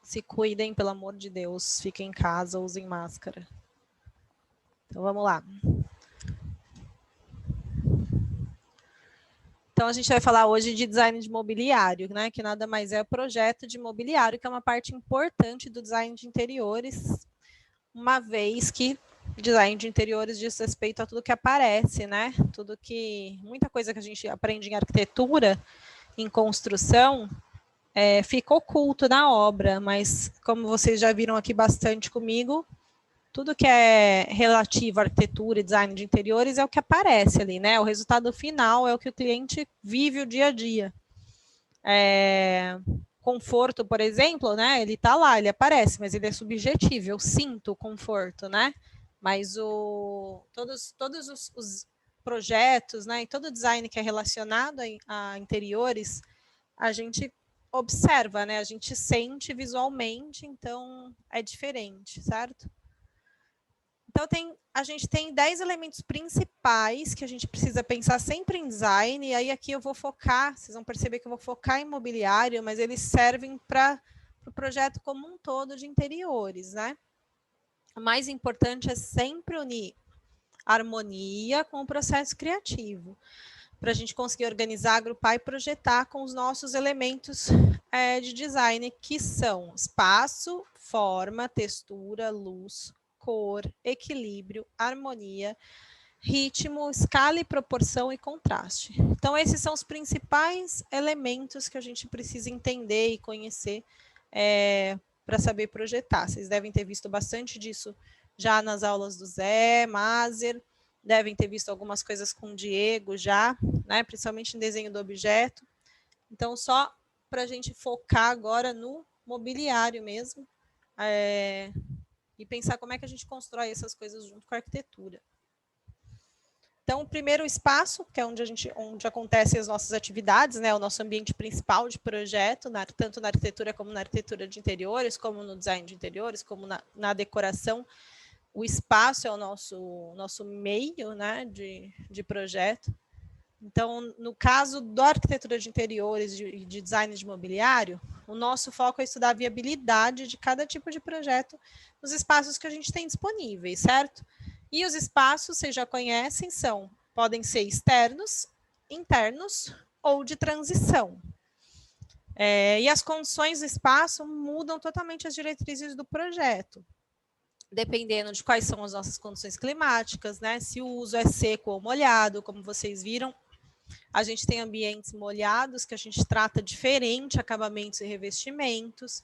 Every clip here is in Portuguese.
Se cuidem, pelo amor de Deus. Fiquem em casa, usem máscara. Então, vamos lá. Então, a gente vai falar hoje de design de mobiliário, né? Que nada mais é o projeto de mobiliário, que é uma parte importante do design de interiores, uma vez que design de interiores diz respeito a tudo que aparece, né? Tudo que... Muita coisa que a gente aprende em arquitetura, em construção, fica oculto na obra, mas como vocês já viram aqui bastante comigo, tudo que é relativo à arquitetura e design de interiores é o que aparece ali, né? O resultado final é o que o cliente vive o dia a dia. Conforto, por exemplo, né? Ele está lá, ele aparece, mas ele é subjetivo. Eu sinto o conforto, né? Mas todos os projetos, né? E todo design que é relacionado a interiores, a gente observa, né? A gente sente visualmente, então é diferente, certo? Então, a gente tem 10 elementos principais que a gente precisa pensar sempre em design, e aí aqui eu vou focar, vocês vão perceber que eu vou focar em mobiliário, mas eles servem para o projeto como um todo de interiores, né? O mais importante é sempre unir harmonia com o processo criativo, para a gente conseguir organizar, agrupar e projetar com os nossos elementos de design, que são espaço, forma, textura, luz, cor, equilíbrio, harmonia, ritmo, escala e proporção e contraste. Então, esses são os principais elementos que a gente precisa entender e conhecer para saber projetar. Vocês devem ter visto bastante disso já nas aulas do Zé, Maser, devem ter visto algumas coisas com o Diego já, né, principalmente em desenho do objeto. Então, só para a gente focar agora no mobiliário mesmo, e pensar como é que a gente constrói essas coisas junto com a arquitetura. Então, o primeiro espaço, que é onde acontecem as nossas atividades, né, o nosso ambiente principal de projeto, tanto na arquitetura como na arquitetura de interiores, como no design de interiores, como na decoração. O espaço é o nosso meio, né, de projeto. Então, no caso da arquitetura de interiores e de design de mobiliário, o nosso foco é estudar a viabilidade de cada tipo de projeto nos espaços que a gente tem disponíveis, certo? E os espaços, vocês já conhecem, podem ser externos, internos ou de transição. E as condições do espaço mudam totalmente as diretrizes do projeto, dependendo de quais são as nossas condições climáticas, né? Se o uso é seco ou molhado, como vocês viram, a gente tem ambientes molhados, que a gente trata diferente acabamentos e revestimentos.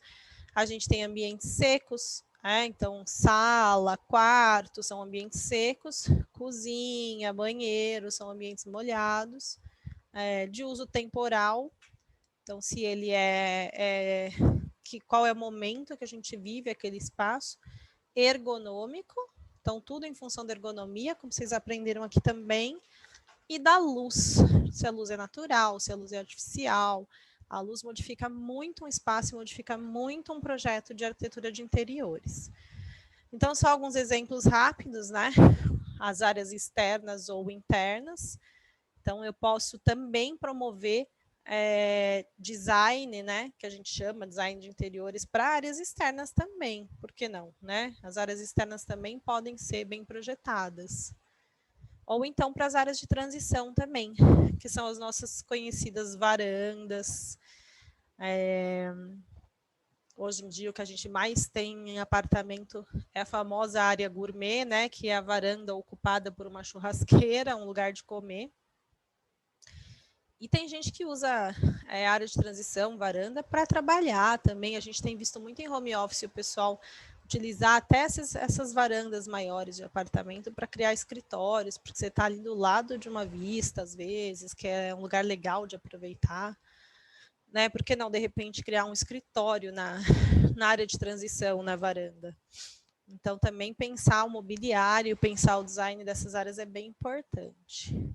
A gente tem ambientes secos, então sala, quarto são ambientes secos, cozinha, banheiro são ambientes molhados, de uso temporal. Então, se ele qual é o momento que a gente vive aquele espaço. Ergonômico, então tudo em função da ergonomia, como vocês aprenderam aqui também, e da luz, se a luz é natural, se a luz é artificial. A luz modifica muito um espaço, modifica muito um projeto de arquitetura de interiores. Então, só alguns exemplos rápidos, né? As áreas externas ou internas. Então, eu posso também promover design, né, que a gente chama design de interiores, para áreas externas também, por que não, né? As áreas externas também podem ser bem projetadas. Ou então para as áreas de transição também, que são as nossas conhecidas varandas. Hoje em dia, o que a gente mais tem em apartamento é a famosa área gourmet, né, que é a varanda ocupada por uma churrasqueira, um lugar de comer. E tem gente que usa área de transição, varanda, para trabalhar também. A gente tem visto muito em home office o pessoal utilizar até essas varandas maiores de apartamento para criar escritórios, porque você está ali do lado de uma vista, às vezes, que é um lugar legal de aproveitar. Né? Por que não, de repente, criar um escritório na área de transição, na varanda? Então, também pensar o mobiliário, pensar o design dessas áreas é bem importante.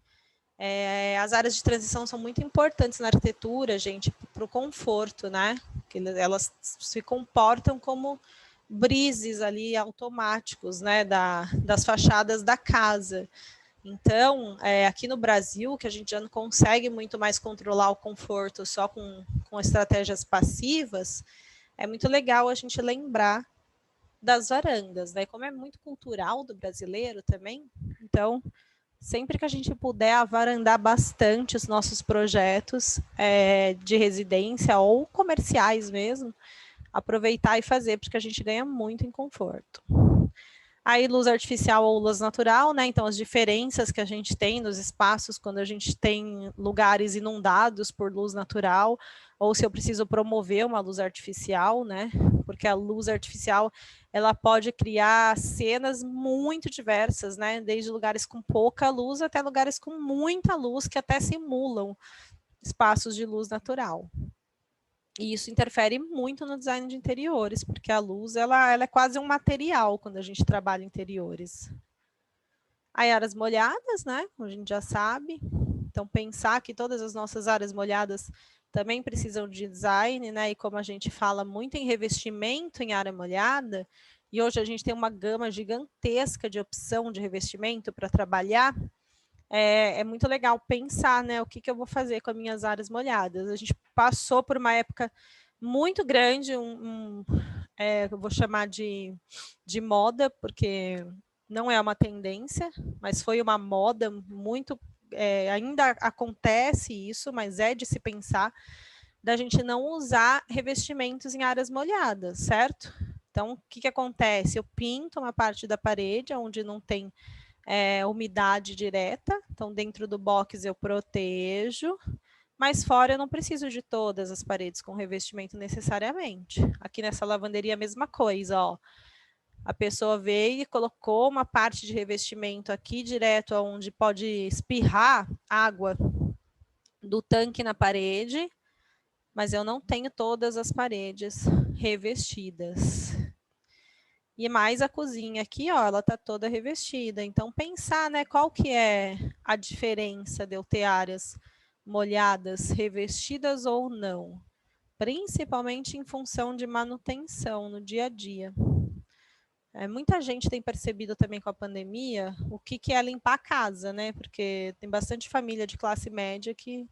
As áreas de transição são muito importantes na arquitetura, gente, para o conforto, né? Que elas se comportam como brises ali automáticos, né? Das fachadas da casa. Então, aqui no Brasil, que a gente já não consegue muito mais controlar o conforto só com estratégias passivas, é muito legal a gente lembrar das varandas, né? Como é muito cultural do brasileiro também, então sempre que a gente puder avarandar bastante os nossos projetos de residência ou comerciais mesmo, aproveitar e fazer, porque a gente ganha muito em conforto. Aí, luz artificial ou luz natural, né? Então, as diferenças que a gente tem nos espaços quando a gente tem lugares inundados por luz natural, ou se eu preciso promover uma luz artificial, né? Porque a luz artificial, ela pode criar cenas muito diversas, né? Desde lugares com pouca luz até lugares com muita luz, que até simulam espaços de luz natural. E isso interfere muito no design de interiores, porque a luz ela é quase um material quando a gente trabalha interiores. Aí áreas molhadas, né? Como a gente já sabe. Então, pensar que todas as nossas áreas molhadas também precisam de design, né? E como a gente fala muito em revestimento em área molhada, e hoje a gente tem uma gama gigantesca de opção de revestimento para trabalhar, é muito legal pensar, né, o que eu vou fazer com as minhas áreas molhadas. A gente passou por uma época muito grande, eu vou chamar de moda, porque não é uma tendência, mas foi uma moda muito. Ainda acontece isso, mas é de se pensar da gente não usar revestimentos em áreas molhadas, certo? Então, o que acontece? Eu pinto uma parte da parede onde não tem umidade direta, então dentro do box eu protejo, mas fora eu não preciso de todas as paredes com revestimento necessariamente. Aqui nessa lavanderia a mesma coisa, ó. A pessoa veio e colocou uma parte de revestimento aqui direto onde pode espirrar água do tanque na parede, mas eu não tenho todas as paredes revestidas. E mais a cozinha aqui, ó, ela tá toda revestida. Então, pensar, né, qual que é a diferença de eu ter áreas molhadas, revestidas ou não. Principalmente em função de manutenção no dia a dia. Muita gente tem percebido também com a pandemia o que é limpar a casa, né? Porque tem bastante família de classe média que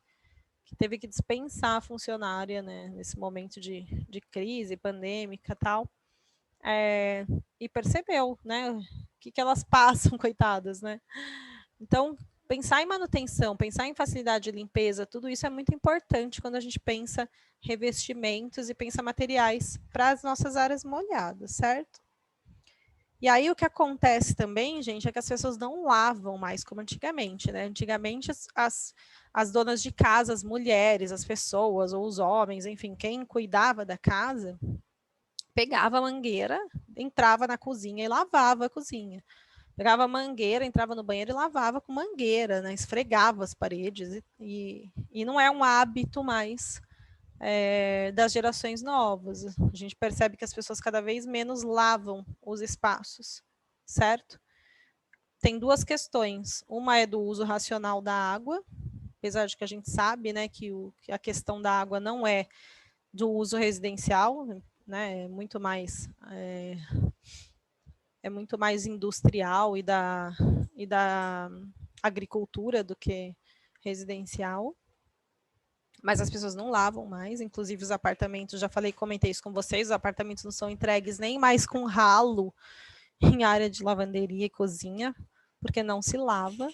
teve que dispensar a funcionária, né? Nesse momento de crise pandêmica e tal. E percebeu, né? O que elas passam, coitadas, né? Então, pensar em manutenção, pensar em facilidade de limpeza, tudo isso é muito importante quando a gente pensa revestimentos e pensa materiais para as nossas áreas molhadas, certo? E aí o que acontece também, gente, é que as pessoas não lavam mais como antigamente, né? Antigamente as donas de casa, as mulheres, as pessoas ou os homens, enfim, quem cuidava da casa, pegava a mangueira, entrava na cozinha e lavava a cozinha. Pegava a mangueira, entrava no banheiro e lavava com mangueira, né? Esfregava as paredes. E não é um hábito mais das gerações novas. A gente percebe que as pessoas cada vez menos lavam os espaços, certo? Tem duas questões. Uma é do uso racional da água, apesar de que a gente sabe, né, que a questão da água não é do uso residencial, né, é muito mais industrial e da agricultura do que residencial. Mas as pessoas não lavam mais, inclusive os apartamentos, já falei, comentei isso com vocês, os apartamentos não são entregues nem mais com ralo em área de lavanderia e cozinha, porque não se lava.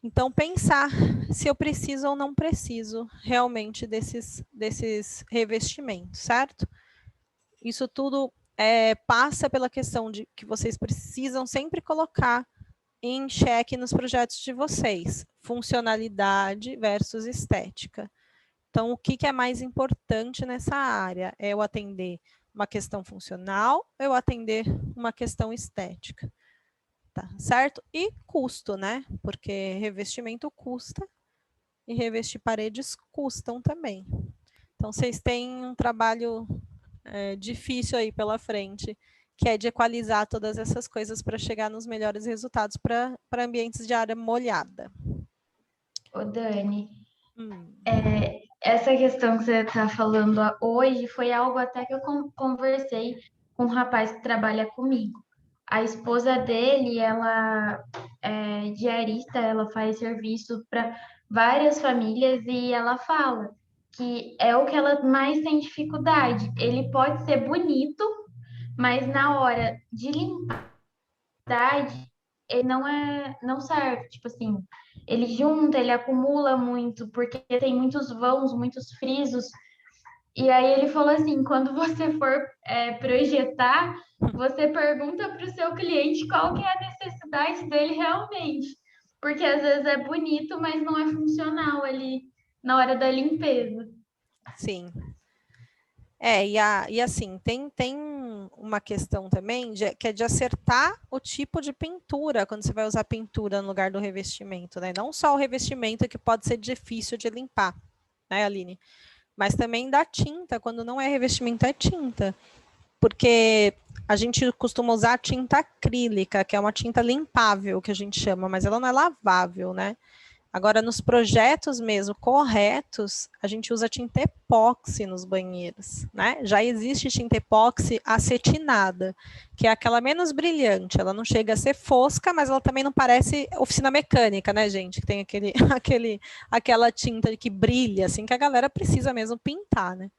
Então, pensar se eu preciso ou não preciso realmente desses revestimentos, certo? Isso tudo passa pela questão de que vocês precisam sempre colocar em xeque nos projetos de vocês. Funcionalidade versus estética. Então, o que é mais importante nessa área? É eu atender uma questão funcional ou eu atender uma questão estética? Tá, certo? E custo, né? Porque revestimento custa e revestir paredes custam também. Então, vocês têm um trabalho difícil aí pela frente, que é de equalizar todas essas coisas para chegar nos melhores resultados para ambientes de área molhada. Ô, Dani, essa questão que você está falando hoje foi algo até que eu conversei com um rapaz que trabalha comigo. A esposa dele, ela é diarista, ela faz serviço para várias famílias e ela fala que é o que ela mais tem dificuldade. Ele pode ser bonito, mas na hora de limpar, ele não serve. Tipo assim, ele junta, ele acumula muito, porque tem muitos vãos, muitos frisos. E aí ele falou assim, quando você for projetar, você pergunta para o seu cliente qual que é a necessidade dele realmente. Porque às vezes é bonito, mas não é funcional ali na hora da limpeza. Sim. E assim, tem uma questão também que é de acertar o tipo de pintura, quando você vai usar pintura no lugar do revestimento, né? Não só o revestimento que pode ser difícil de limpar, né, Aline? Mas também da tinta, quando não é revestimento, é tinta. Porque a gente costuma usar tinta acrílica, que é uma tinta limpável, que a gente chama, mas ela não é lavável, né? Agora, nos projetos mesmo corretos, a gente usa tinta epóxi nos banheiros, né? Já existe tinta epóxi acetinada, que é aquela menos brilhante. Ela não chega a ser fosca, mas ela também não parece oficina mecânica, né, gente? Que tem aquela tinta que brilha, assim, que a galera precisa mesmo pintar, né?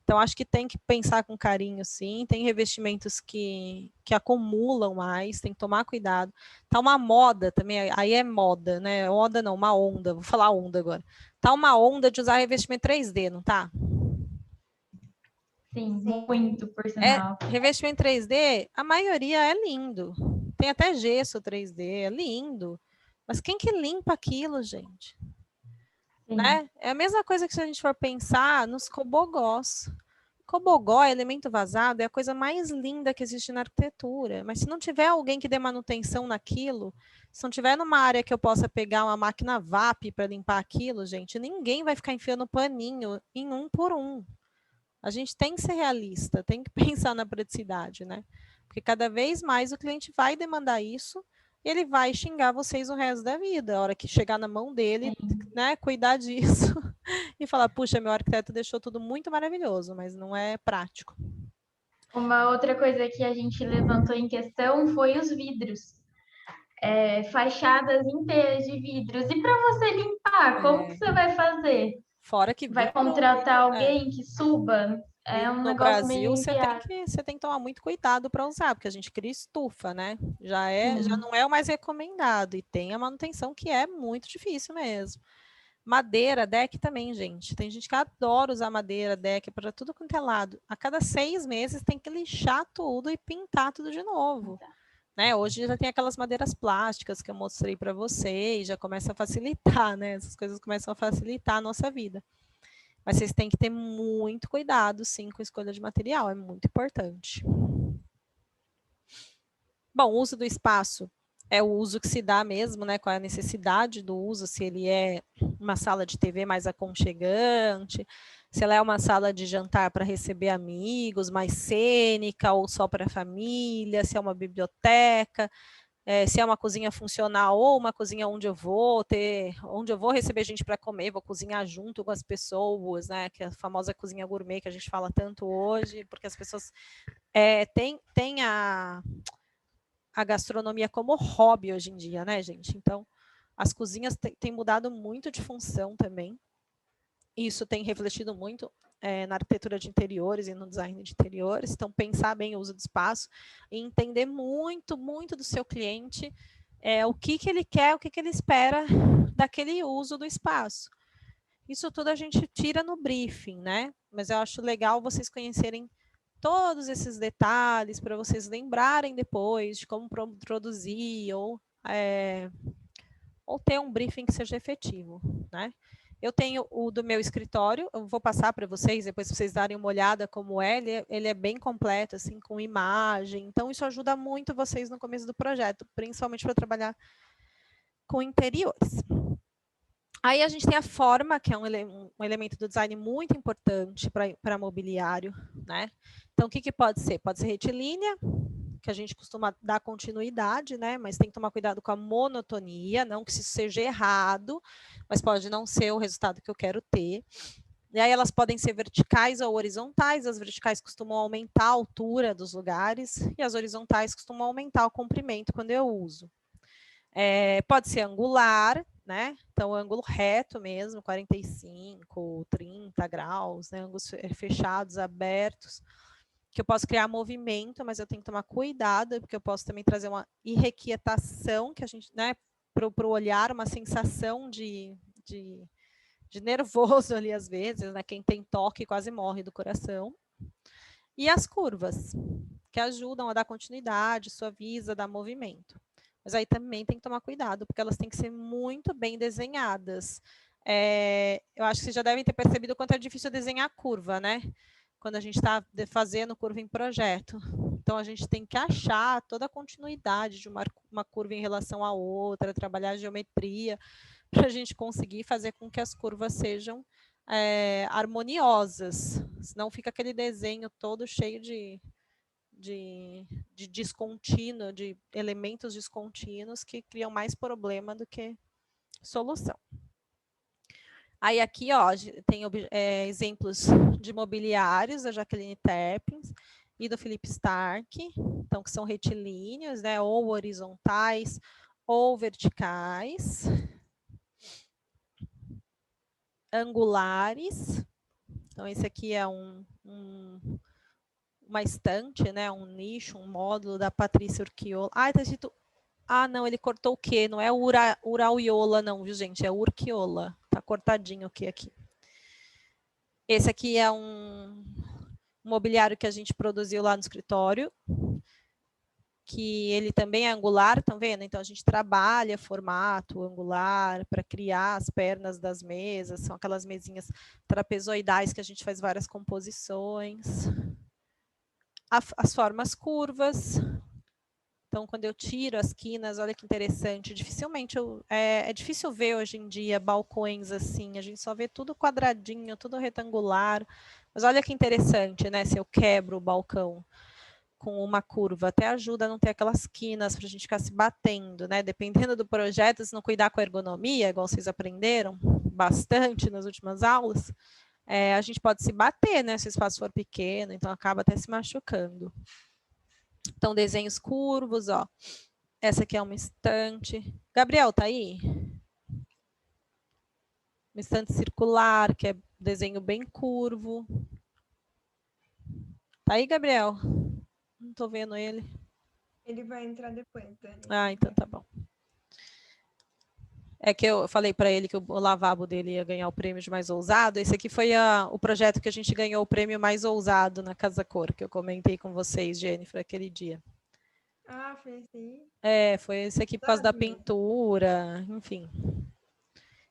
Então, acho que tem que pensar com carinho, sim. Tem revestimentos que acumulam mais, tem que tomar cuidado. Tá uma moda também, aí é moda, né? Moda não, uma onda, vou falar onda agora. Tá uma onda de usar revestimento 3D, não tá? Sim, muito, por sinal. Revestimento 3D, a maioria é lindo. Tem até gesso 3D, é lindo. Mas quem que limpa aquilo, gente? Né? É a mesma coisa que se a gente for pensar nos cobogós. Cobogó, elemento vazado, é a coisa mais linda que existe na arquitetura. Mas se não tiver alguém que dê manutenção naquilo, se não tiver numa área que eu possa pegar uma máquina VAP para limpar aquilo, gente, ninguém vai ficar enfiando paninho em um por um. A gente tem que ser realista, tem que pensar na praticidade, né? Porque cada vez mais o cliente vai demandar isso e ele vai xingar vocês o resto da vida. A hora que chegar na mão dele, né, cuidar disso e falar, puxa, meu arquiteto deixou tudo muito maravilhoso, mas não é prático. Uma outra coisa que a gente levantou em questão foi os vidros. Fachadas inteiras de vidros. E para você limpar, como que você vai fazer? Fora que vai vidro, contratar alguém que suba? É um no negócio Brasil, meio você tem inviável. que tomar muito cuidado para usar, porque a gente cria estufa, né? Já Sim. não é o mais recomendado e tem a manutenção que é muito difícil mesmo. Madeira, deck também, gente. Tem gente que adora usar madeira, deck para tudo quanto é lado. A cada 6 meses tem que lixar tudo e pintar tudo de novo. Né? Hoje já tem aquelas madeiras plásticas que eu mostrei para vocês, já começa a facilitar, né? Essas coisas começam a facilitar a nossa vida. Mas vocês têm que ter muito cuidado, sim, com a escolha de material, é muito importante. Bom, o uso do espaço é o uso que se dá mesmo, né? Qual é a necessidade do uso, se ele é uma sala de TV mais aconchegante, se ela é uma sala de jantar para receber amigos, mais cênica ou só para a família, se é uma biblioteca, se é uma cozinha funcional ou uma cozinha onde eu vou receber gente para comer, vou cozinhar junto com as pessoas, né? Que é a famosa cozinha gourmet que a gente fala tanto hoje, porque as pessoas têm a gastronomia como hobby hoje em dia, né, gente? Então, as cozinhas têm mudado muito de função também. Isso tem refletido muito na arquitetura de interiores e no design de interiores. Então, pensar bem o uso do espaço e entender muito, muito do seu cliente, o que ele quer, o que ele espera daquele uso do espaço. Isso tudo a gente tira no briefing, né? Mas eu acho legal vocês conhecerem todos esses detalhes para vocês lembrarem depois de como produzir ou ter um briefing que seja efetivo, né? Eu tenho o do meu escritório, eu vou passar para vocês, depois vocês darem uma olhada como ele é bem completo, assim, com imagem, então isso ajuda muito vocês no começo do projeto, principalmente para trabalhar com interiores. Aí a gente tem a forma, que é um elemento do design muito importante para mobiliário, né? Então, o que pode ser? Pode ser retilínea, que a gente costuma dar continuidade, né? Mas tem que tomar cuidado com a monotonia, não que isso seja errado, mas pode não ser o resultado que eu quero ter. E aí elas podem ser verticais ou horizontais, as verticais costumam aumentar a altura dos lugares, e as horizontais costumam aumentar o comprimento quando eu uso. Pode ser angular, né? Então, ângulo reto mesmo, 45, 30 graus, né? Ângulos fechados, abertos, que eu posso criar movimento, mas eu tenho que tomar cuidado, porque eu posso também trazer uma irrequietação, que a gente, né? Para o olhar, uma sensação de nervoso ali, às vezes, né? Quem tem toque quase morre do coração. E as curvas, que ajudam a dar continuidade, suaviza, dar movimento. Mas aí também tem que tomar cuidado, porque elas têm que ser muito bem desenhadas. Eu acho que vocês já devem ter percebido o quanto é difícil desenhar curva, né? Quando a gente está fazendo curva em projeto. Então, a gente tem que achar toda a continuidade de uma curva em relação à outra, trabalhar a geometria, para a gente conseguir fazer com que as curvas sejam harmoniosas. Senão fica aquele desenho todo cheio de descontínuo, de elementos descontínuos que criam mais problema do que solução. Aí aqui, ó, tem exemplos de mobiliários da Jacqueline Terpins e do Philip Stark, então que são retilíneos, né, ou horizontais ou verticais, angulares. Então esse aqui é uma estante, né, um nicho, um módulo da Patrícia Urquiola. Ah, tá escrito... Ah, não, ele cortou o quê? Não é Uraiola, não, viu, gente? É Urquiola. Tá cortadinho o quê aqui? Esse aqui é um mobiliário que a gente produziu lá no escritório, que ele também é angular, estão vendo? Então, a gente trabalha formato angular para criar as pernas das mesas, são aquelas mesinhas trapezoidais que a gente faz várias composições. As formas curvas. Então, quando eu tiro as quinas, olha que interessante, dificilmente é difícil ver hoje em dia balcões assim, a gente só vê tudo quadradinho, tudo retangular, mas olha que interessante, né, se eu quebro o balcão com uma curva, até ajuda a não ter aquelas quinas para a gente ficar se batendo, né, dependendo do projeto, se não cuidar com a ergonomia, igual vocês aprenderam bastante nas últimas aulas, a gente pode se bater, né, se o espaço for pequeno, então acaba até se machucando. Então, desenhos curvos, ó. Essa aqui é uma estante. Gabriel, tá aí? Uma estante circular, que é desenho bem curvo. Tá aí, Gabriel? Não tô vendo ele. Ele vai entrar depois, Dani. Ah, então tá bom. É que eu falei para ele que o lavabo dele ia ganhar o prêmio de mais ousado. Esse aqui foi o projeto que a gente ganhou o prêmio mais ousado na Casa Cor, que eu comentei com vocês, Jennifer, aquele dia. Ah, foi esse aí? Foi esse aqui por causa da pintura, enfim.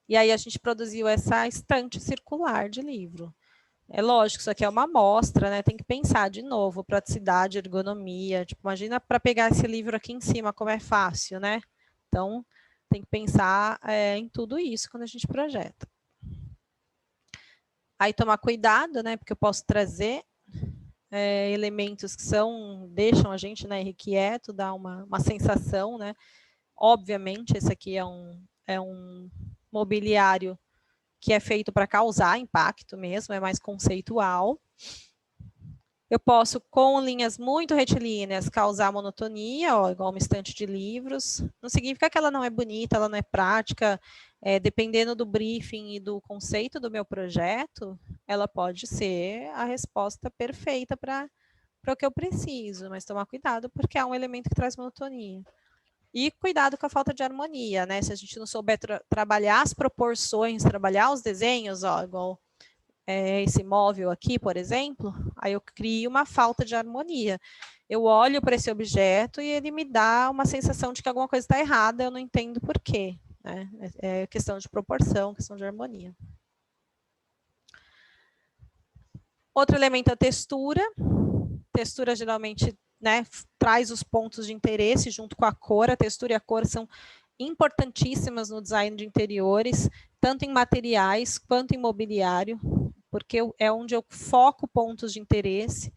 E aí a gente produziu essa estante circular de livro. É lógico, isso aqui é uma amostra, né? Tem que pensar de novo, praticidade, ergonomia. Tipo, imagina para pegar esse livro aqui em cima, como é fácil, né? Então, tem que pensar em tudo isso quando a gente projeta. Aí tomar cuidado, né? Porque eu posso trazer elementos que deixam a gente, né, irrequieto, dá uma sensação, né? Obviamente, esse aqui é um mobiliário que é feito para causar impacto mesmo, é mais conceitual. Eu posso, com linhas muito retilíneas, causar monotonia, ó, igual uma estante de livros. Não significa que ela não é bonita, ela não é prática. Dependendo do briefing e do conceito do meu projeto, ela pode ser a resposta perfeita para o que eu preciso, mas tomar cuidado, porque é um elemento que traz monotonia. E cuidado com a falta de harmonia, né? Se a gente não souber trabalhar as proporções, trabalhar os desenhos, ó, igual esse móvel aqui, por exemplo, aí eu crio uma falta de harmonia. Eu olho para esse objeto e ele me dá uma sensação de que alguma coisa está errada, eu não entendo por quê. Né? É questão de proporção, questão de harmonia. Outro elemento é a textura. Textura geralmente, né, traz os pontos de interesse junto com a cor. A textura e a cor são importantíssimas no design de interiores, tanto em materiais quanto em mobiliário, porque é onde eu foco pontos de interesse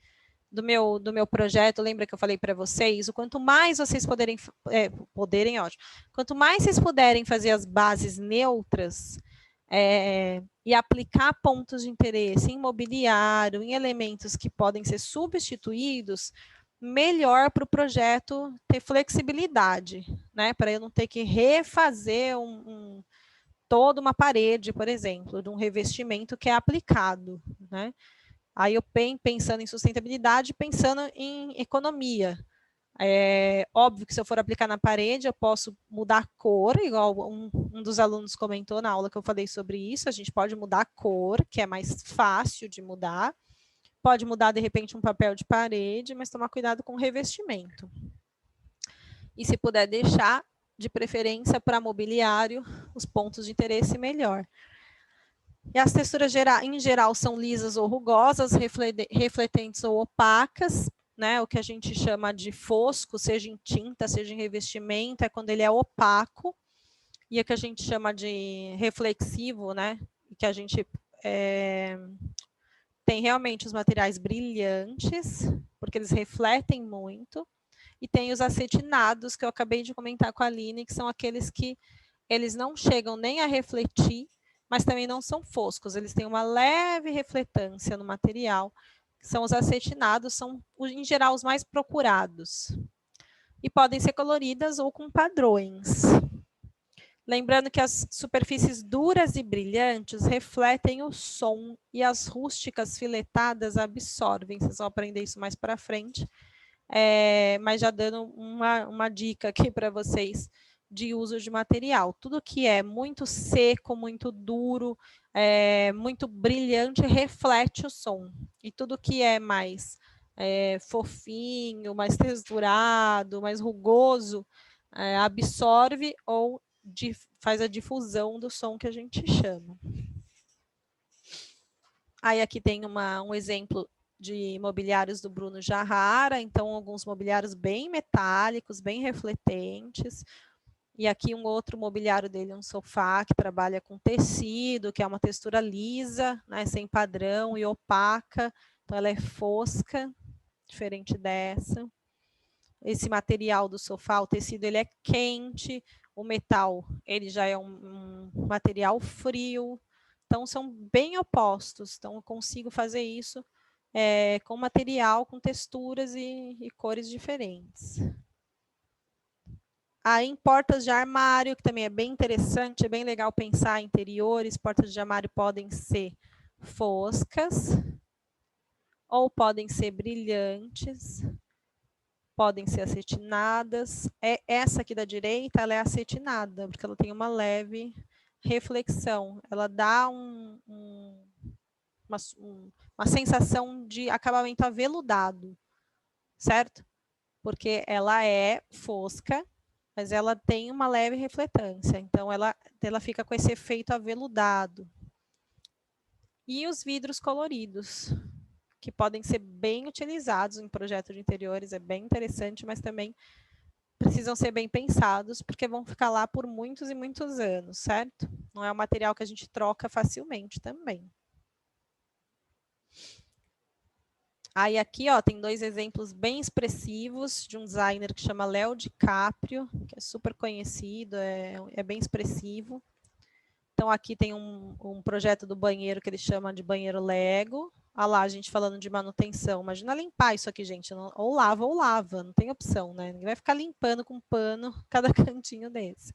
do meu projeto. Lembra que eu falei para vocês? O quanto mais vocês ótimo. Quanto mais vocês puderem fazer as bases neutras e aplicar pontos de interesse em mobiliário, em elementos que podem ser substituídos, melhor para o projeto ter flexibilidade, né? Para eu não ter que refazer toda uma parede, por exemplo, de um revestimento que é aplicado, né? Aí eu pensando em sustentabilidade, pensando em economia. É óbvio que se eu for aplicar na parede, eu posso mudar a cor, igual um dos alunos comentou na aula que eu falei sobre isso, a gente pode mudar a cor, que é mais fácil de mudar. Pode mudar, de repente, um papel de parede, mas tomar cuidado com o revestimento. E se puder deixar, de preferência para mobiliário, os pontos de interesse melhor. E as texturas, em geral, são lisas ou rugosas, refletentes ou opacas, né? O que a gente chama de fosco, seja em tinta, seja em revestimento, é quando ele é opaco. E o que a gente chama de reflexivo, né? Que a gente tem realmente os materiais brilhantes, porque eles refletem muito. E tem os acetinados, que eu acabei de comentar com a Aline, que são aqueles que eles não chegam nem a refletir, mas também não são foscos, eles têm uma leve refletância no material, que são os acetinados, são, em geral, os mais procurados. E podem ser coloridas ou com padrões. Lembrando que as superfícies duras e brilhantes refletem o som e as rústicas filetadas absorvem. Vocês vão aprender isso mais para frente. Mas já dando uma dica aqui para vocês de uso de material. Tudo que é muito seco, muito duro, muito brilhante, reflete o som. E tudo que é mais fofinho, mais texturado, mais rugoso, absorve ou faz a difusão do som que a gente chama. Aí aqui tem um exemplo de mobiliários do Bruno Jarrara, então alguns mobiliários bem metálicos, bem refletentes. E aqui um outro mobiliário dele, um sofá que trabalha com tecido, que é uma textura lisa, né, sem padrão e opaca, então ela é fosca, diferente dessa. Esse material do sofá, o tecido, ele é quente, o metal, ele já é um material frio, então são bem opostos, então eu consigo fazer isso com material, com texturas e cores diferentes. Aí em portas de armário, que também é bem interessante, é bem legal pensar em interiores, portas de armário podem ser foscas, ou podem ser brilhantes, podem ser acetinadas. Essa aqui da direita, ela é acetinada, porque ela tem uma leve reflexão. Ela dá uma sensação de acabamento aveludado, certo? Porque ela é fosca, mas ela tem uma leve refletância, então ela fica com esse efeito aveludado. E os vidros coloridos, que podem ser bem utilizados em projeto de interiores, é bem interessante, mas também precisam ser bem pensados, porque vão ficar lá por muitos e muitos anos, certo? Não é um material que a gente troca facilmente também. Aí aqui, ó, tem dois exemplos bem expressivos de um designer que chama Léo DiCaprio, que é super conhecido, é bem expressivo. Então aqui tem um projeto do banheiro que ele chama de banheiro Lego. Olha lá, a gente falando de manutenção. Imagina limpar isso aqui, gente. Ou lava, não tem opção, né? Ninguém vai ficar limpando com pano cada cantinho desse.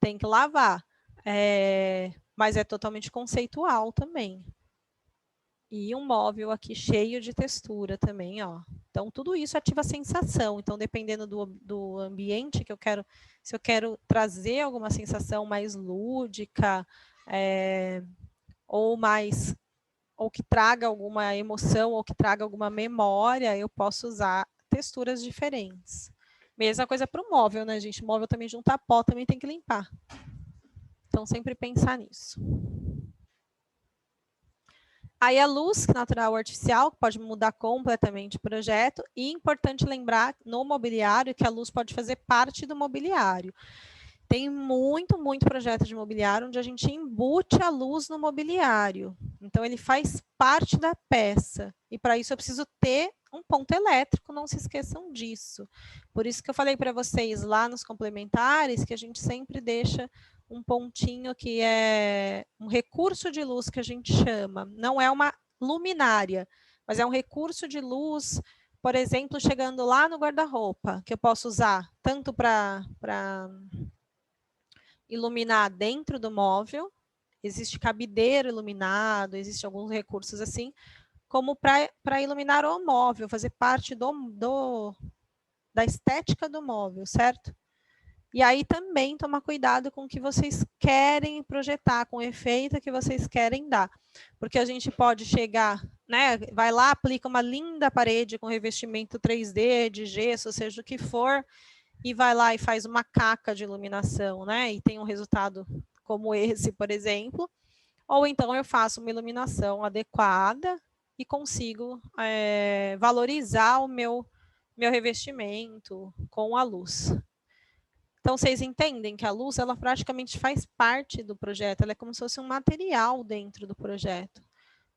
Tem que lavar. Mas é totalmente conceitual também. E um móvel aqui cheio de textura também, ó. Então, tudo isso ativa a sensação. Então, dependendo do ambiente que eu quero, se eu quero trazer alguma sensação mais lúdica, ou que traga alguma emoção, ou que traga alguma memória, eu posso usar texturas diferentes. Mesma coisa para o móvel, né, gente? O móvel também juntar pó, também tem que limpar. Então, sempre pensar nisso. Aí a luz natural ou artificial pode mudar completamente o projeto, e é importante lembrar no mobiliário que a luz pode fazer parte do mobiliário. Tem muito projeto de mobiliário onde a gente embute a luz no mobiliário. Então ele faz parte da peça, e para isso eu preciso ter um ponto elétrico, não se esqueçam disso. Por isso que eu falei para vocês lá nos complementares que a gente sempre deixa um pontinho que é um recurso de luz que a gente chama. Não é uma luminária, mas é um recurso de luz por exemplo, chegando lá no guarda-roupa, que eu posso usar tanto para iluminar dentro do móvel, existe cabideiro iluminado, existe alguns recursos assim, como para iluminar o móvel, fazer parte da estética do móvel, certo? E aí também tomar cuidado com o que vocês querem projetar, com o efeito que vocês querem dar. Porque a gente pode chegar, né, vai lá, aplica uma linda parede com revestimento 3D, de gesso, seja o que for, e vai lá e faz uma caca de iluminação, né, e tem um resultado como esse, por exemplo. Ou então eu faço uma iluminação adequada e consigo valorizar o meu revestimento com a luz. Então, vocês entendem que a luz, ela praticamente faz parte do projeto, ela é como se fosse um material dentro do projeto,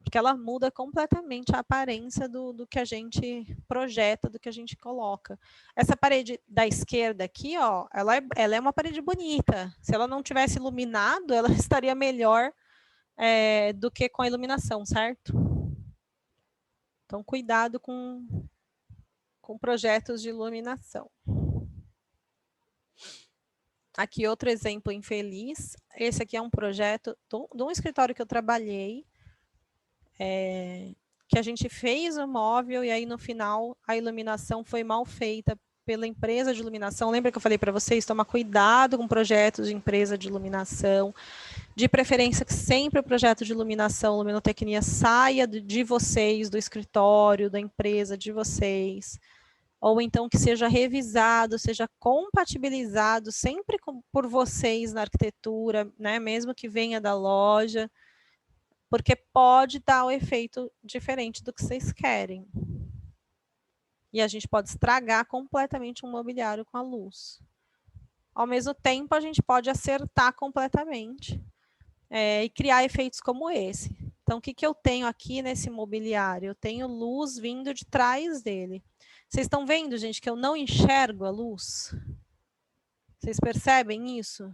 porque ela muda completamente a aparência do que a gente projeta, do que a gente coloca. Essa parede da esquerda aqui, ó, ela é uma parede bonita. Se ela não tivesse iluminado, ela estaria melhor do que com a iluminação, certo? Então, cuidado com projetos de iluminação. Aqui outro exemplo infeliz. Esse aqui é um projeto de um escritório que eu trabalhei, que a gente fez o móvel e aí no final a iluminação foi mal feita pela empresa de iluminação. Lembra que eu falei para vocês, tomar cuidado com projetos de empresa de iluminação, de preferência que sempre o projeto de iluminação, luminotecnia, saia de vocês, do escritório, da empresa de vocês, ou então que seja revisado, seja compatibilizado sempre por vocês na arquitetura, né? Mesmo que venha da loja, porque pode dar o efeito diferente do que vocês querem. E a gente pode estragar completamente um mobiliário com a luz. Ao mesmo tempo, a gente pode acertar completamente e criar efeitos como esse. Então, o que eu tenho aqui nesse mobiliário? Eu tenho luz vindo de trás dele. Vocês estão vendo, gente, que eu não enxergo a luz? Vocês percebem isso?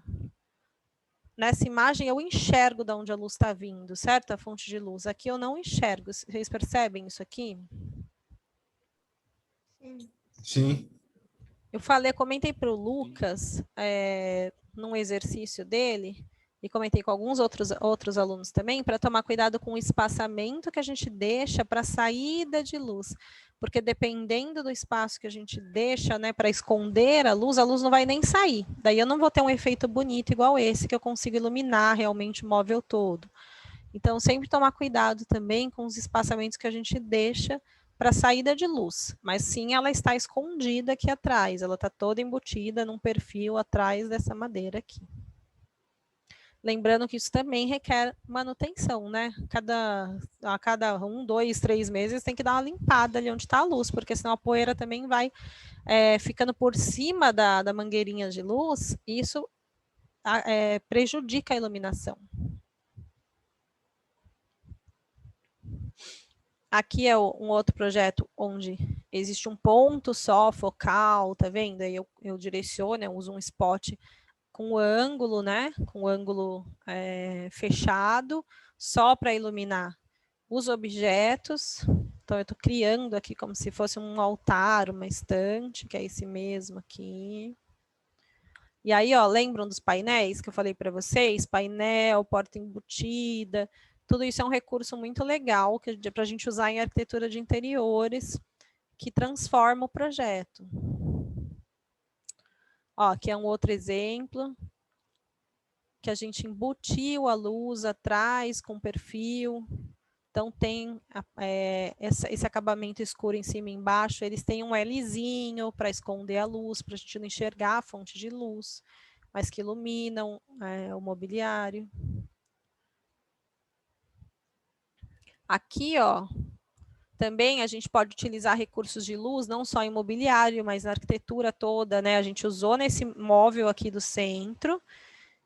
Nessa imagem eu enxergo de onde a luz está vindo, certo? A fonte de luz. Aqui eu não enxergo. Vocês percebem isso aqui? Sim. Eu comentei para o Lucas, num exercício dele, e comentei com alguns outros alunos também, para tomar cuidado com o espaçamento que a gente deixa para a saída de luz. Porque dependendo do espaço que a gente deixa, né, para esconder a luz não vai nem sair. Daí eu não vou ter um efeito bonito igual esse, que eu consigo iluminar realmente o móvel todo. Então, sempre tomar cuidado também com os espaçamentos que a gente deixa para saída de luz, mas sim ela está escondida aqui atrás, ela está toda embutida num perfil atrás dessa madeira aqui. Lembrando que isso também requer manutenção, né? A cada 1, 2, 3 meses tem que dar uma limpada ali onde está a luz, porque senão a poeira também vai ficando por cima da mangueirinha de luz, e isso prejudica a iluminação. Aqui é um outro projeto onde existe um ponto só, focal, tá vendo? Aí eu direciono, eu uso um spot com ângulo, né? Com ângulo fechado, só para iluminar os objetos. Então, eu estou criando aqui como se fosse um altar, uma estante, que é esse mesmo aqui. E aí, ó, lembram dos painéis que eu falei para vocês? Painel, porta embutida. Tudo isso é um recurso muito legal para a gente usar em arquitetura de interiores, que transforma o projeto. Ó, aqui é um outro exemplo, que a gente embutiu a luz atrás com perfil. Então, tem esse acabamento escuro em cima e embaixo. Eles têm um Lzinho para esconder a luz, para a gente não enxergar a fonte de luz, mas que iluminam o mobiliário. Aqui, ó, também a gente pode utilizar recursos de luz, não só em mobiliário, mas na arquitetura toda, né? A gente usou nesse móvel aqui do centro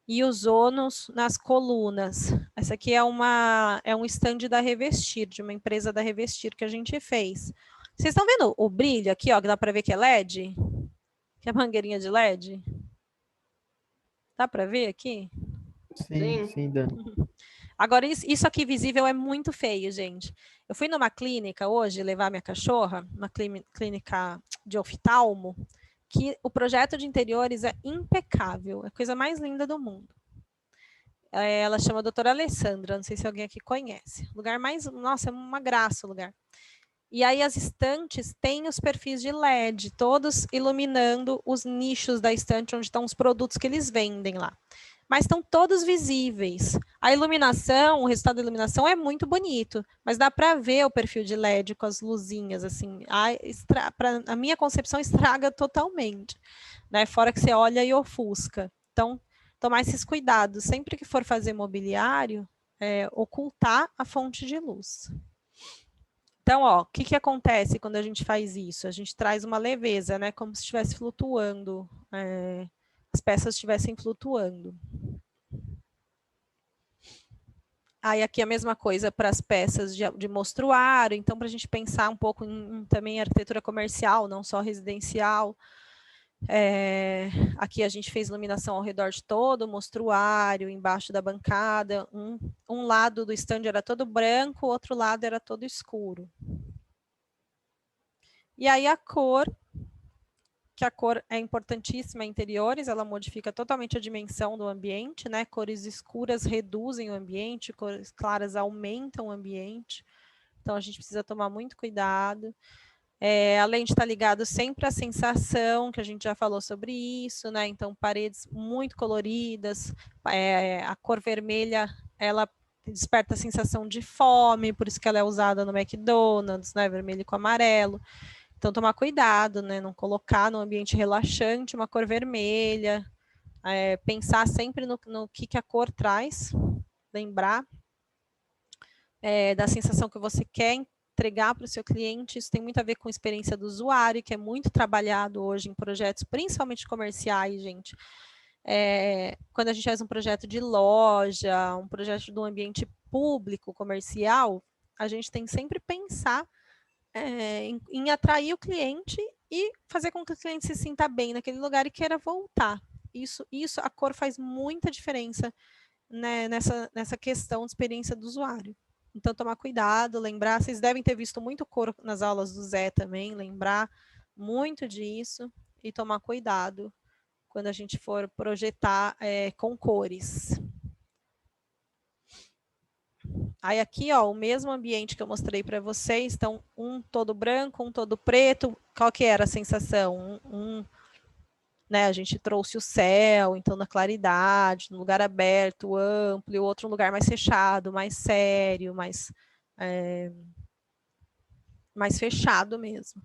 e usou nas colunas. Essa aqui é um stand da Revestir, de uma empresa da Revestir que a gente fez. Vocês estão vendo o brilho aqui, ó, que dá para ver que é LED? Que é mangueirinha de LED? Dá para ver aqui? Sim, Dani. Agora, isso aqui visível é muito feio, gente. Eu fui numa clínica hoje levar minha cachorra, uma clínica de oftalmo, que o projeto de interiores é impecável, é a coisa mais linda do mundo. Ela chama a doutora Alessandra, não sei se alguém aqui conhece. Lugar mais, nossa, é uma graça o lugar. E aí as estantes têm os perfis de LED, todos iluminando os nichos da estante onde estão os produtos que eles vendem lá. Mas estão todos visíveis. A iluminação, o resultado da iluminação é muito bonito, mas dá para ver o perfil de LED com as luzinhas, assim. A minha concepção estraga totalmente, né? Fora que você olha e ofusca. Então, tomar esses cuidados. Sempre que for fazer mobiliário, ocultar a fonte de luz. Então, ó, o que acontece quando a gente faz isso? A gente traz uma leveza, né? Como se estivesse flutuando, as peças estivessem flutuando. Aí aqui a mesma coisa para as peças de mostruário, então para a gente pensar um pouco também em arquitetura comercial, não só residencial. Aqui a gente fez iluminação ao redor de todo o mostruário, embaixo da bancada. Um lado do stand era todo branco, o outro lado era todo escuro. E aí a cor, que a cor é importantíssima em interiores, ela modifica totalmente a dimensão do ambiente, né? Cores escuras reduzem o ambiente, cores claras aumentam o ambiente. Então a gente precisa tomar muito cuidado. Além de estar ligado sempre à sensação, que a gente já falou sobre isso, né? Então, paredes muito coloridas, a cor vermelha, ela desperta a sensação de fome, por isso que ela é usada no McDonald's, né? Vermelho com amarelo. Então, tomar cuidado, né? Não colocar no ambiente relaxante uma cor vermelha, pensar sempre no que a cor traz, lembrar da sensação que você quer entregar para o seu cliente. Isso tem muito a ver com a experiência do usuário, que é muito trabalhado hoje em projetos, principalmente comerciais, gente. Quando a gente faz um projeto de loja, um projeto de um ambiente público, comercial, a gente tem que sempre pensar em atrair o cliente e fazer com que o cliente se sinta bem naquele lugar e queira voltar. Isso a cor faz muita diferença, né, nessa questão de experiência do usuário. Então, tomar cuidado, lembrar, vocês devem ter visto muito cor nas aulas do Zé também, lembrar muito disso e tomar cuidado quando a gente for projetar com cores. Aí aqui, ó, o mesmo ambiente que eu mostrei para vocês, então um todo branco, um todo preto. Qual que era a sensação? Né, a gente trouxe o céu, então na claridade, no lugar aberto, amplo, e o outro lugar mais fechado, mais sério, mais fechado mesmo.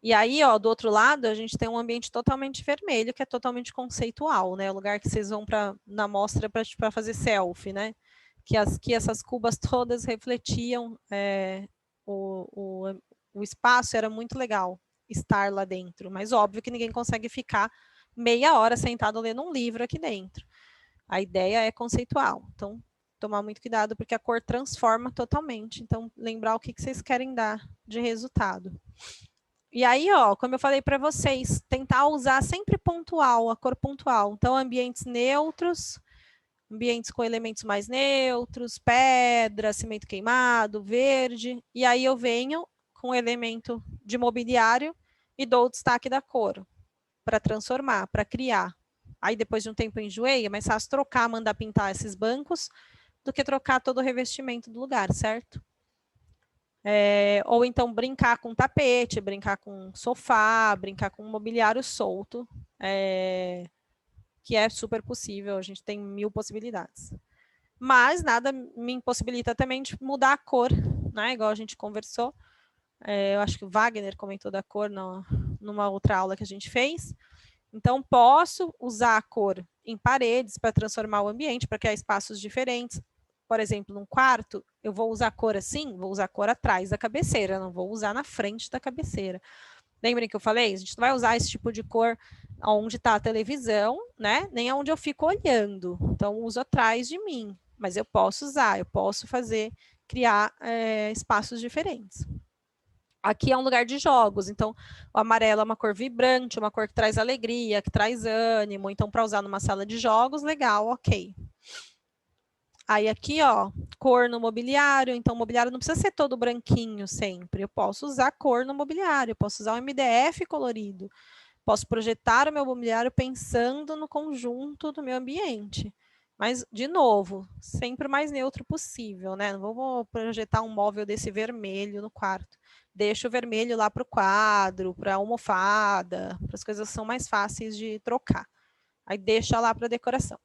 E aí, ó, do outro lado, a gente tem um ambiente totalmente vermelho, que é totalmente conceitual, né? O lugar que vocês vão na mostra para fazer selfie, né? Que essas cubas todas refletiam o espaço, era muito legal estar lá dentro, mas óbvio que ninguém consegue ficar meia hora sentado lendo um livro aqui dentro. A ideia é conceitual, então tomar muito cuidado, porque a cor transforma totalmente, então lembrar o que vocês querem dar de resultado. E aí, ó, como eu falei para vocês, tentar usar sempre pontual, a cor pontual. Então, ambientes neutros, ambientes com elementos mais neutros, pedra, cimento queimado, verde. E aí eu venho com o elemento de mobiliário e dou o destaque da cor para transformar, para criar. Aí depois de um tempo eu enjoei, é mais fácil trocar, mandar pintar esses bancos do que trocar todo o revestimento do lugar, certo? Ou então brincar com tapete, brincar com sofá, brincar com mobiliário solto, que é super possível, a gente tem 1000 possibilidades. Mas nada me impossibilita também de mudar a cor, né? Igual a gente conversou. Eu acho que o Wagner comentou da cor numa outra aula que a gente fez. Então, posso usar a cor em paredes para transformar o ambiente, para criar espaços diferentes. Por exemplo, num quarto, eu vou usar a cor assim, vou usar a cor atrás da cabeceira, não vou usar na frente da cabeceira. Lembrem que eu falei? A gente não vai usar esse tipo de cor onde está a televisão, né? Nem onde eu fico olhando. Então, uso atrás de mim. Mas eu posso usar, eu posso criar espaços diferentes. Aqui é um lugar de jogos, então o amarelo é uma cor vibrante, uma cor que traz alegria, que traz ânimo. Então, para usar numa sala de jogos, legal, ok. Aí aqui, ó, cor no mobiliário. Então, o mobiliário não precisa ser todo branquinho sempre. Eu posso usar cor no mobiliário, eu posso usar um MDF colorido. Posso projetar o meu mobiliário pensando no conjunto do meu ambiente. Mas, de novo, sempre o mais neutro possível, né? Não vou projetar um móvel desse vermelho no quarto. Deixo o vermelho lá para o quadro, para a almofada, para as coisas que são mais fáceis de trocar. Aí deixa lá para decoração.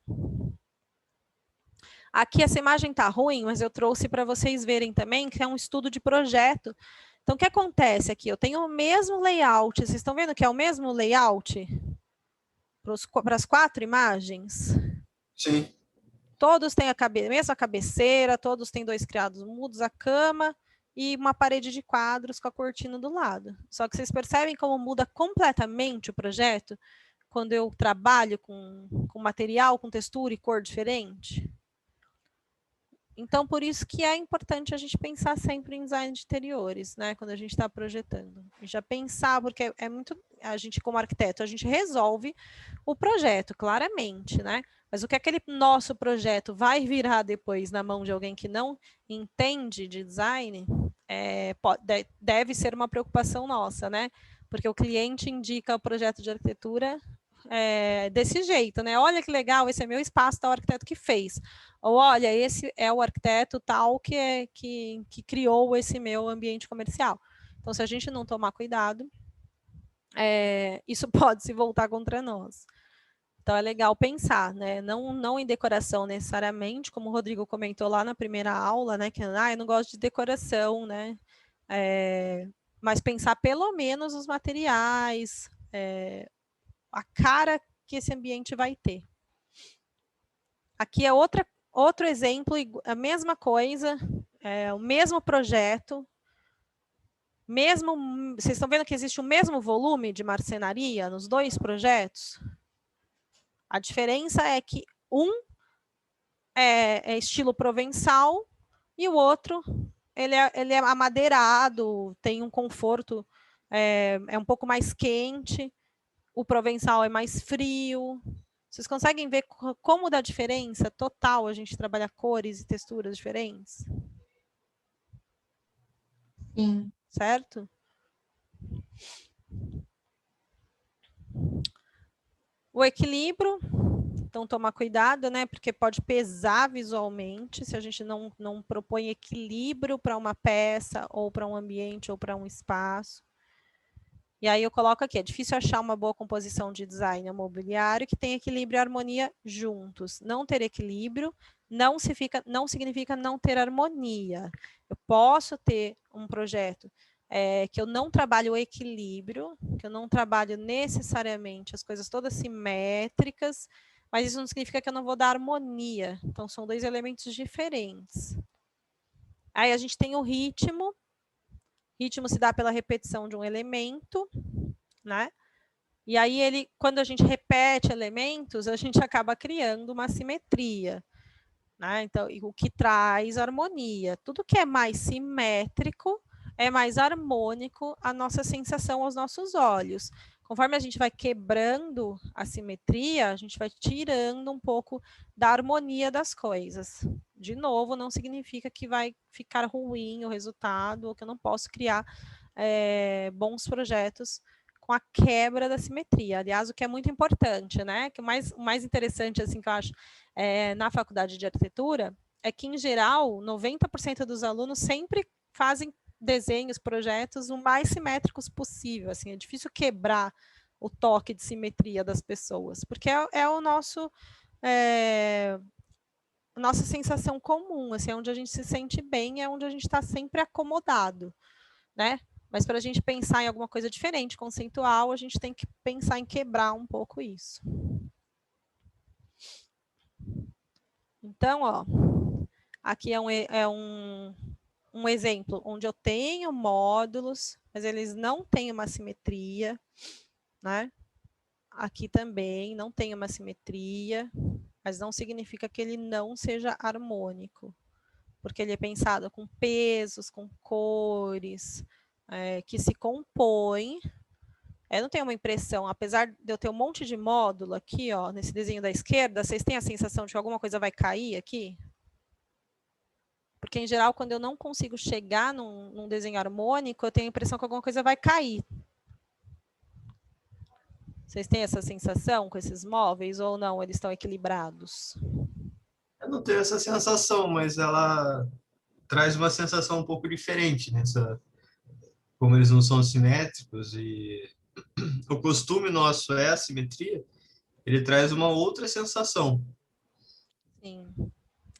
Aqui essa imagem está ruim, mas eu trouxe para vocês verem também que é um estudo de projeto. Então, o que acontece aqui? Eu tenho o mesmo layout. Vocês estão vendo que é o mesmo layout para as 4 imagens? Sim. Todos têm a mesma cabeceira, todos têm 2 criados mudos, a cama e uma parede de quadros com a cortina do lado. Só que vocês percebem como muda completamente o projeto quando eu trabalho com material, com textura e cor diferente? Então, por isso que é importante a gente pensar sempre em design de interiores, né? Quando a gente está projetando. E já pensar, porque é muito... A gente, como arquiteto, a gente resolve o projeto, claramente, né? Mas o que aquele nosso projeto vai virar depois na mão de alguém que não entende de design, deve ser uma preocupação nossa, né? Porque o cliente indica o projeto de arquitetura desse jeito, né? Olha que legal, esse é meu espaço, tal arquiteto que fez. Ou olha, esse é o arquiteto tal que criou esse meu ambiente comercial. Então, se a gente não tomar cuidado, isso pode se voltar contra nós. Então, é legal pensar, né? Não em decoração necessariamente, como o Rodrigo comentou lá na primeira aula, né? Que eu não gosto de decoração, né? Mas pensar pelo menos os materiais, a cara que esse ambiente vai ter. Aqui é outro exemplo, a mesma coisa, o mesmo projeto, vocês estão vendo que existe o mesmo volume de marcenaria nos 2 projetos? A diferença é que um é estilo provençal e o outro ele é amadeirado, tem um conforto, é um pouco mais quente, o provençal é mais frio. Vocês conseguem ver como dá diferença total a gente trabalhar cores e texturas diferentes? Sim. Certo? O equilíbrio, então tomar cuidado, né? Porque pode pesar visualmente se a gente não propõe equilíbrio para uma peça, ou para um ambiente, ou para um espaço. E aí eu coloco aqui, é difícil achar uma boa composição de design mobiliário que tenha equilíbrio e harmonia juntos. Não ter equilíbrio não significa não ter harmonia. Eu posso ter um projeto que eu não trabalho o equilíbrio, que eu não trabalho necessariamente as coisas todas simétricas, mas isso não significa que eu não vou dar harmonia. Então, são 2 elementos diferentes. Aí a gente tem o ritmo. Ritmo se dá pela repetição de um elemento, né? E aí, quando a gente repete elementos, a gente acaba criando uma simetria, né? Então, o que traz harmonia. Tudo que é mais simétrico é mais harmônico a nossa sensação aos nossos olhos. Conforme a gente vai quebrando a simetria, a gente vai tirando um pouco da harmonia das coisas. De novo, não significa que vai ficar ruim o resultado, ou que eu não posso criar bons projetos com a quebra da simetria. Aliás, o que é muito importante, né? Que o mais interessante, assim, que eu acho, na faculdade de arquitetura, é que, em geral, 90% dos alunos sempre fazem desenhos, projetos o mais simétricos possível. Assim, é difícil quebrar o toque de simetria das pessoas, porque é o nosso nossa sensação comum, assim, é onde a gente se sente bem, é onde a gente está sempre acomodado, né? Mas para a gente pensar em alguma coisa diferente, conceitual, a gente tem que pensar em quebrar um pouco isso. Então, ó, aqui é um exemplo onde eu tenho módulos, mas eles não têm uma simetria, né? Aqui também não tem uma simetria, mas não significa que ele não seja harmônico, porque ele é pensado com pesos, com cores, que se compõem. Eu não tenho uma impressão, apesar de eu ter um monte de módulo aqui, ó, nesse desenho da esquerda, vocês têm a sensação de que alguma coisa vai cair aqui? Porque, em geral, quando eu não consigo chegar num desenho harmônico, eu tenho a impressão que alguma coisa vai cair. Vocês têm essa sensação com esses móveis ou não? Eles estão equilibrados? Eu não tenho essa sensação, mas ela traz uma sensação um pouco diferente nessa, como eles não são simétricos e o costume nosso é a simetria, ele traz uma outra sensação. Sim.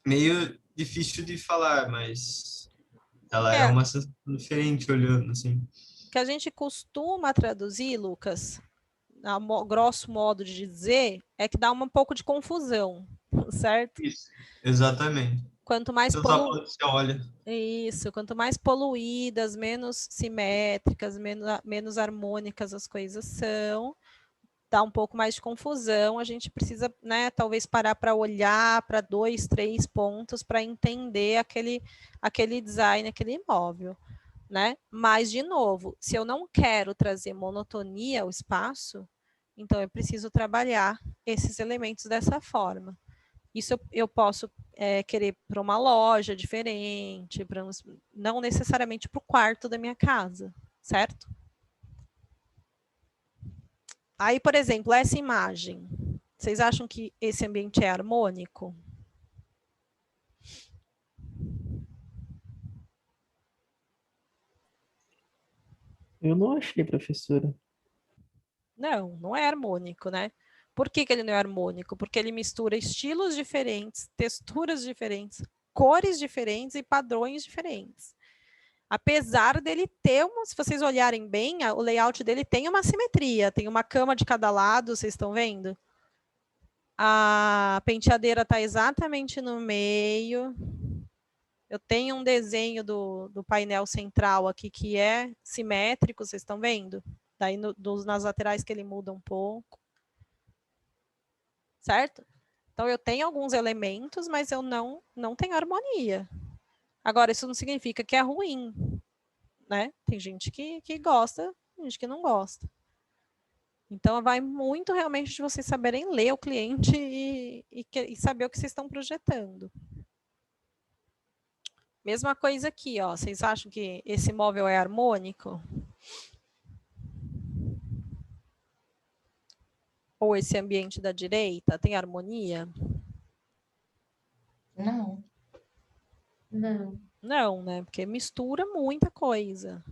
Meio difícil de falar, mas ela é uma sensação diferente olhando assim. O que a gente costuma traduzir, Lucas, a grosso modo de dizer, é que dá um pouco de confusão, certo? Isso, exatamente. Quanto mais Você olha. Isso, quanto mais poluídas, menos simétricas, menos harmônicas as coisas são, dá um pouco mais de confusão, a gente precisa, né, talvez parar para olhar para 2, 3 pontos para entender aquele design, aquele imóvel, né? Mas, de novo, se eu não quero trazer monotonia ao espaço, então eu preciso trabalhar esses elementos dessa forma. Isso eu posso querer para uma loja diferente, não necessariamente para o quarto da minha casa, certo? Aí, por exemplo, essa imagem, vocês acham que esse ambiente é harmônico? Eu não achei, professora. Não, não é harmônico, né? Por que ele não é harmônico? Porque ele mistura estilos diferentes, texturas diferentes, cores diferentes e padrões diferentes. Apesar dele ter se vocês olharem bem, o layout dele tem uma simetria, tem uma cama de cada lado, vocês estão vendo? A penteadeira está exatamente no meio. Eu tenho um desenho do painel central aqui que é simétrico, vocês estão vendo? Daí nas laterais que ele muda um pouco. Certo? Então, eu tenho alguns elementos, mas eu não tenho harmonia. Agora, isso não significa que é ruim, né? Tem gente que gosta, tem gente que não gosta. Então, vai muito realmente de vocês saberem ler o cliente e saber o que vocês estão projetando. Mesma coisa aqui, ó. Vocês acham que esse móvel é harmônico? Ou esse ambiente da direita tem harmonia? Não. Não. Não, né? Porque mistura muita coisa.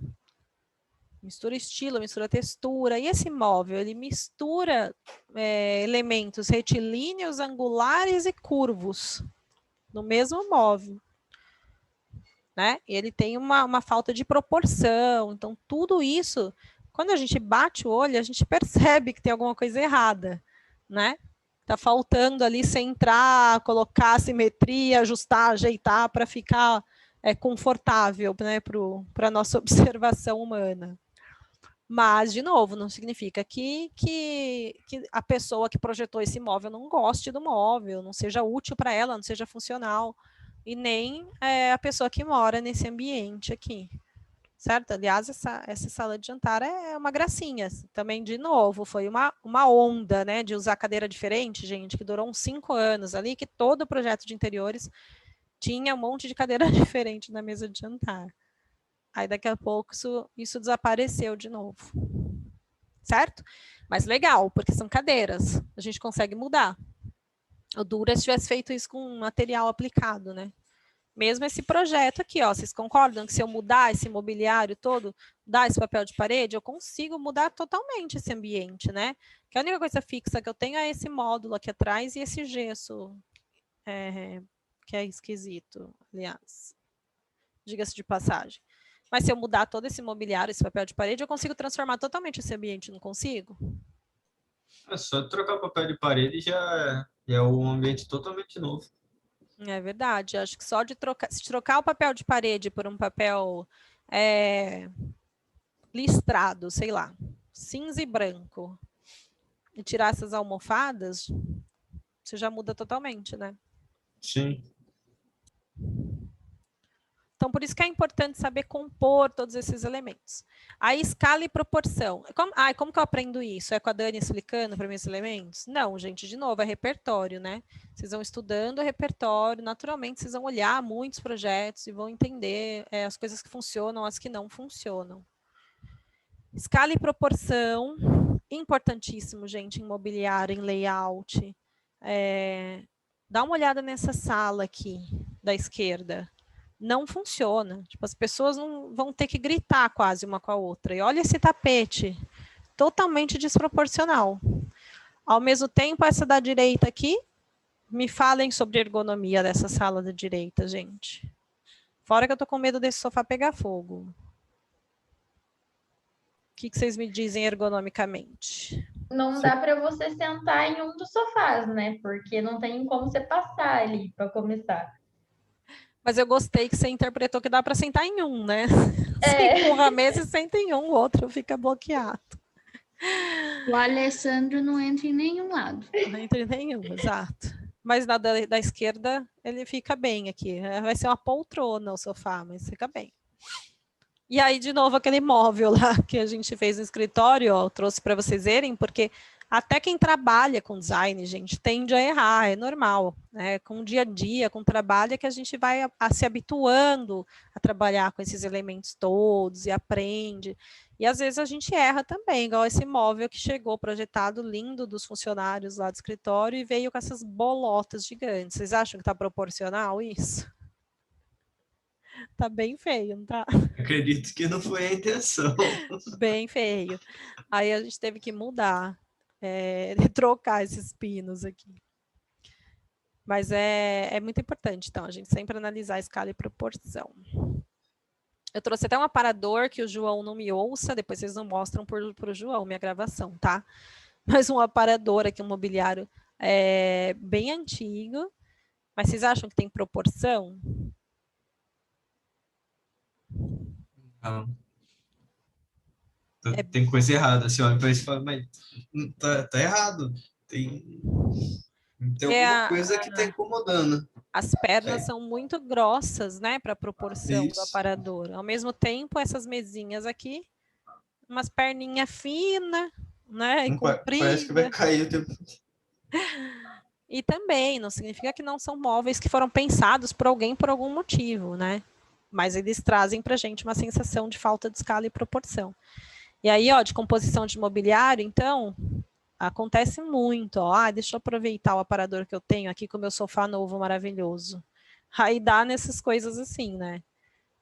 Mistura estilo, mistura textura. E esse móvel, ele mistura elementos retilíneos, angulares e curvos no mesmo móvel. Né? E ele tem uma falta de proporção. Então, tudo isso, quando a gente bate o olho, a gente percebe que tem alguma coisa errada. Né? Tá faltando ali centrar, colocar a simetria, ajustar, ajeitar para ficar confortável, né, para a nossa observação humana. Mas, de novo, não significa que a pessoa que projetou esse móvel não goste do móvel, não seja útil para ela, não seja funcional, e nem a pessoa que mora nesse ambiente aqui. Certo? Aliás, essa sala de jantar é uma gracinha. Também, de novo, foi uma onda, né, de usar cadeira diferente, gente, que durou uns 5 anos ali, que todo projeto de interiores tinha um monte de cadeira diferente na mesa de jantar. Aí, daqui a pouco, isso desapareceu de novo. Certo? Mas legal, porque são cadeiras. A gente consegue mudar. O duro é se tivesse feito isso com material aplicado, né? Mesmo esse projeto aqui, ó, vocês concordam que se eu mudar esse mobiliário todo, dar esse papel de parede, eu consigo mudar totalmente esse ambiente, né? Que a única coisa fixa que eu tenho é esse módulo aqui atrás e esse gesso, que é esquisito, aliás. Diga-se de passagem. Mas se eu mudar todo esse mobiliário, esse papel de parede, eu consigo transformar totalmente esse ambiente, não consigo? É só trocar papel de parede já é um ambiente totalmente novo. É verdade. Acho que só de se trocar o papel de parede por um papel listrado, sei lá, cinza e branco, e tirar essas almofadas, você já muda totalmente, né? Sim. Então, por isso que é importante saber compor todos esses elementos. A escala e proporção. Como que eu aprendo isso? É com a Dani explicando para mim esses elementos? Não, gente, de novo, é repertório, né? Vocês vão estudando o repertório, naturalmente vocês vão olhar muitos projetos e vão entender as coisas que funcionam, as que não funcionam. Escala e proporção, importantíssimo, gente, em mobiliário, em layout. Dá uma olhada nessa sala aqui, da esquerda. Não funciona. Tipo, as pessoas não vão ter que gritar quase uma com a outra. E olha esse tapete, totalmente desproporcional. Ao mesmo tempo, essa da direita aqui, me falem sobre a ergonomia dessa sala da direita, gente. Fora que eu tô com medo desse sofá pegar fogo. O que vocês me dizem ergonomicamente? Não dá para você sentar em um dos sofás, né? Porque não tem como você passar ali para começar. Mas eu gostei que você interpretou que dá para sentar em um, né? Você empurra a mesa e senta em um, o outro fica bloqueado. O Alessandro não entra em nenhum lado. Não entra em nenhum, exato. Mas na da esquerda, ele fica bem aqui. Vai ser uma poltrona o sofá, mas fica bem. E aí, de novo, aquele móvel lá que a gente fez no escritório, ó, eu trouxe para vocês verem, porque até quem trabalha com design, gente, tende a errar, é normal, né? Com o dia a dia, com o trabalho, é que a gente vai se habituando a trabalhar com esses elementos todos e aprende. E às vezes a gente erra também, igual esse móvel que chegou projetado lindo dos funcionários lá do escritório e veio com essas bolotas gigantes. Vocês acham que está proporcional isso? Tá bem feio, não tá? Acredito que não foi a intenção. Bem feio. Aí a gente teve que mudar, trocar esses pinos aqui. Mas é muito importante, então, a gente sempre analisar a escala e proporção. Eu trouxe até um aparador que o João não me ouça, depois vocês não mostram para o João minha gravação, tá? Mas um aparador aqui, um mobiliário bem antigo. Mas vocês acham que tem proporção? Não. Tem coisa errada. Assim, olha para isso e fala, mas tá errado. Tem alguma coisa que está incomodando. As pernas são muito grossas, né, para a proporção do aparador. Ao mesmo tempo, essas mesinhas aqui, umas perninhas finas, né, e compridas. Parece que vai cair o tempo. E também, não significa que não são móveis que foram pensados por alguém por algum motivo, né? Mas eles trazem para a gente uma sensação de falta de escala e proporção. E aí, ó, de composição de mobiliário, então, acontece muito, ó. Deixa eu aproveitar o aparador que eu tenho aqui com o meu sofá novo maravilhoso. Aí dá nessas coisas assim, né?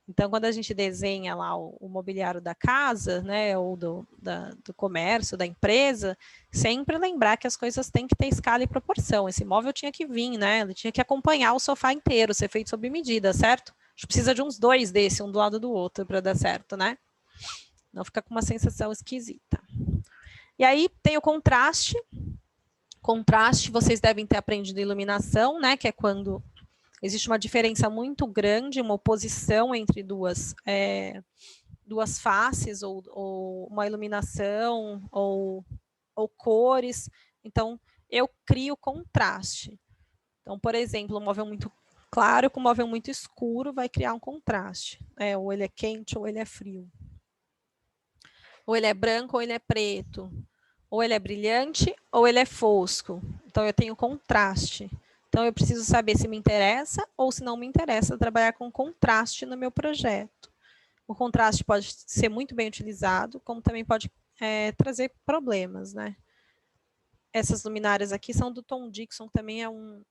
Então, quando a gente desenha lá o mobiliário da casa, né, ou do comércio, da empresa, sempre lembrar que as coisas têm que ter escala e proporção. Esse móvel tinha que vir, né? Ele tinha que acompanhar o sofá inteiro, ser feito sob medida, certo? A gente precisa de uns 2 desse, um do lado do outro, para dar certo, né? Não fica com uma sensação esquisita. E aí tem o contraste. Contraste, vocês devem ter aprendido iluminação, né? Que é quando existe uma diferença muito grande, uma oposição entre duas faces, ou uma iluminação, ou cores. Então, eu crio contraste. Então, por exemplo, um móvel muito claro com um móvel muito escuro vai criar um contraste. Ou ele é quente ou ele é frio. Ou ele é branco ou ele é preto. Ou ele é brilhante ou ele é fosco. Então, eu tenho contraste. Então, eu preciso saber se me interessa ou se não me interessa trabalhar com contraste no meu projeto. O contraste pode ser muito bem utilizado, como também pode trazer problemas, né? Essas luminárias aqui são do Tom Dixon, que também é um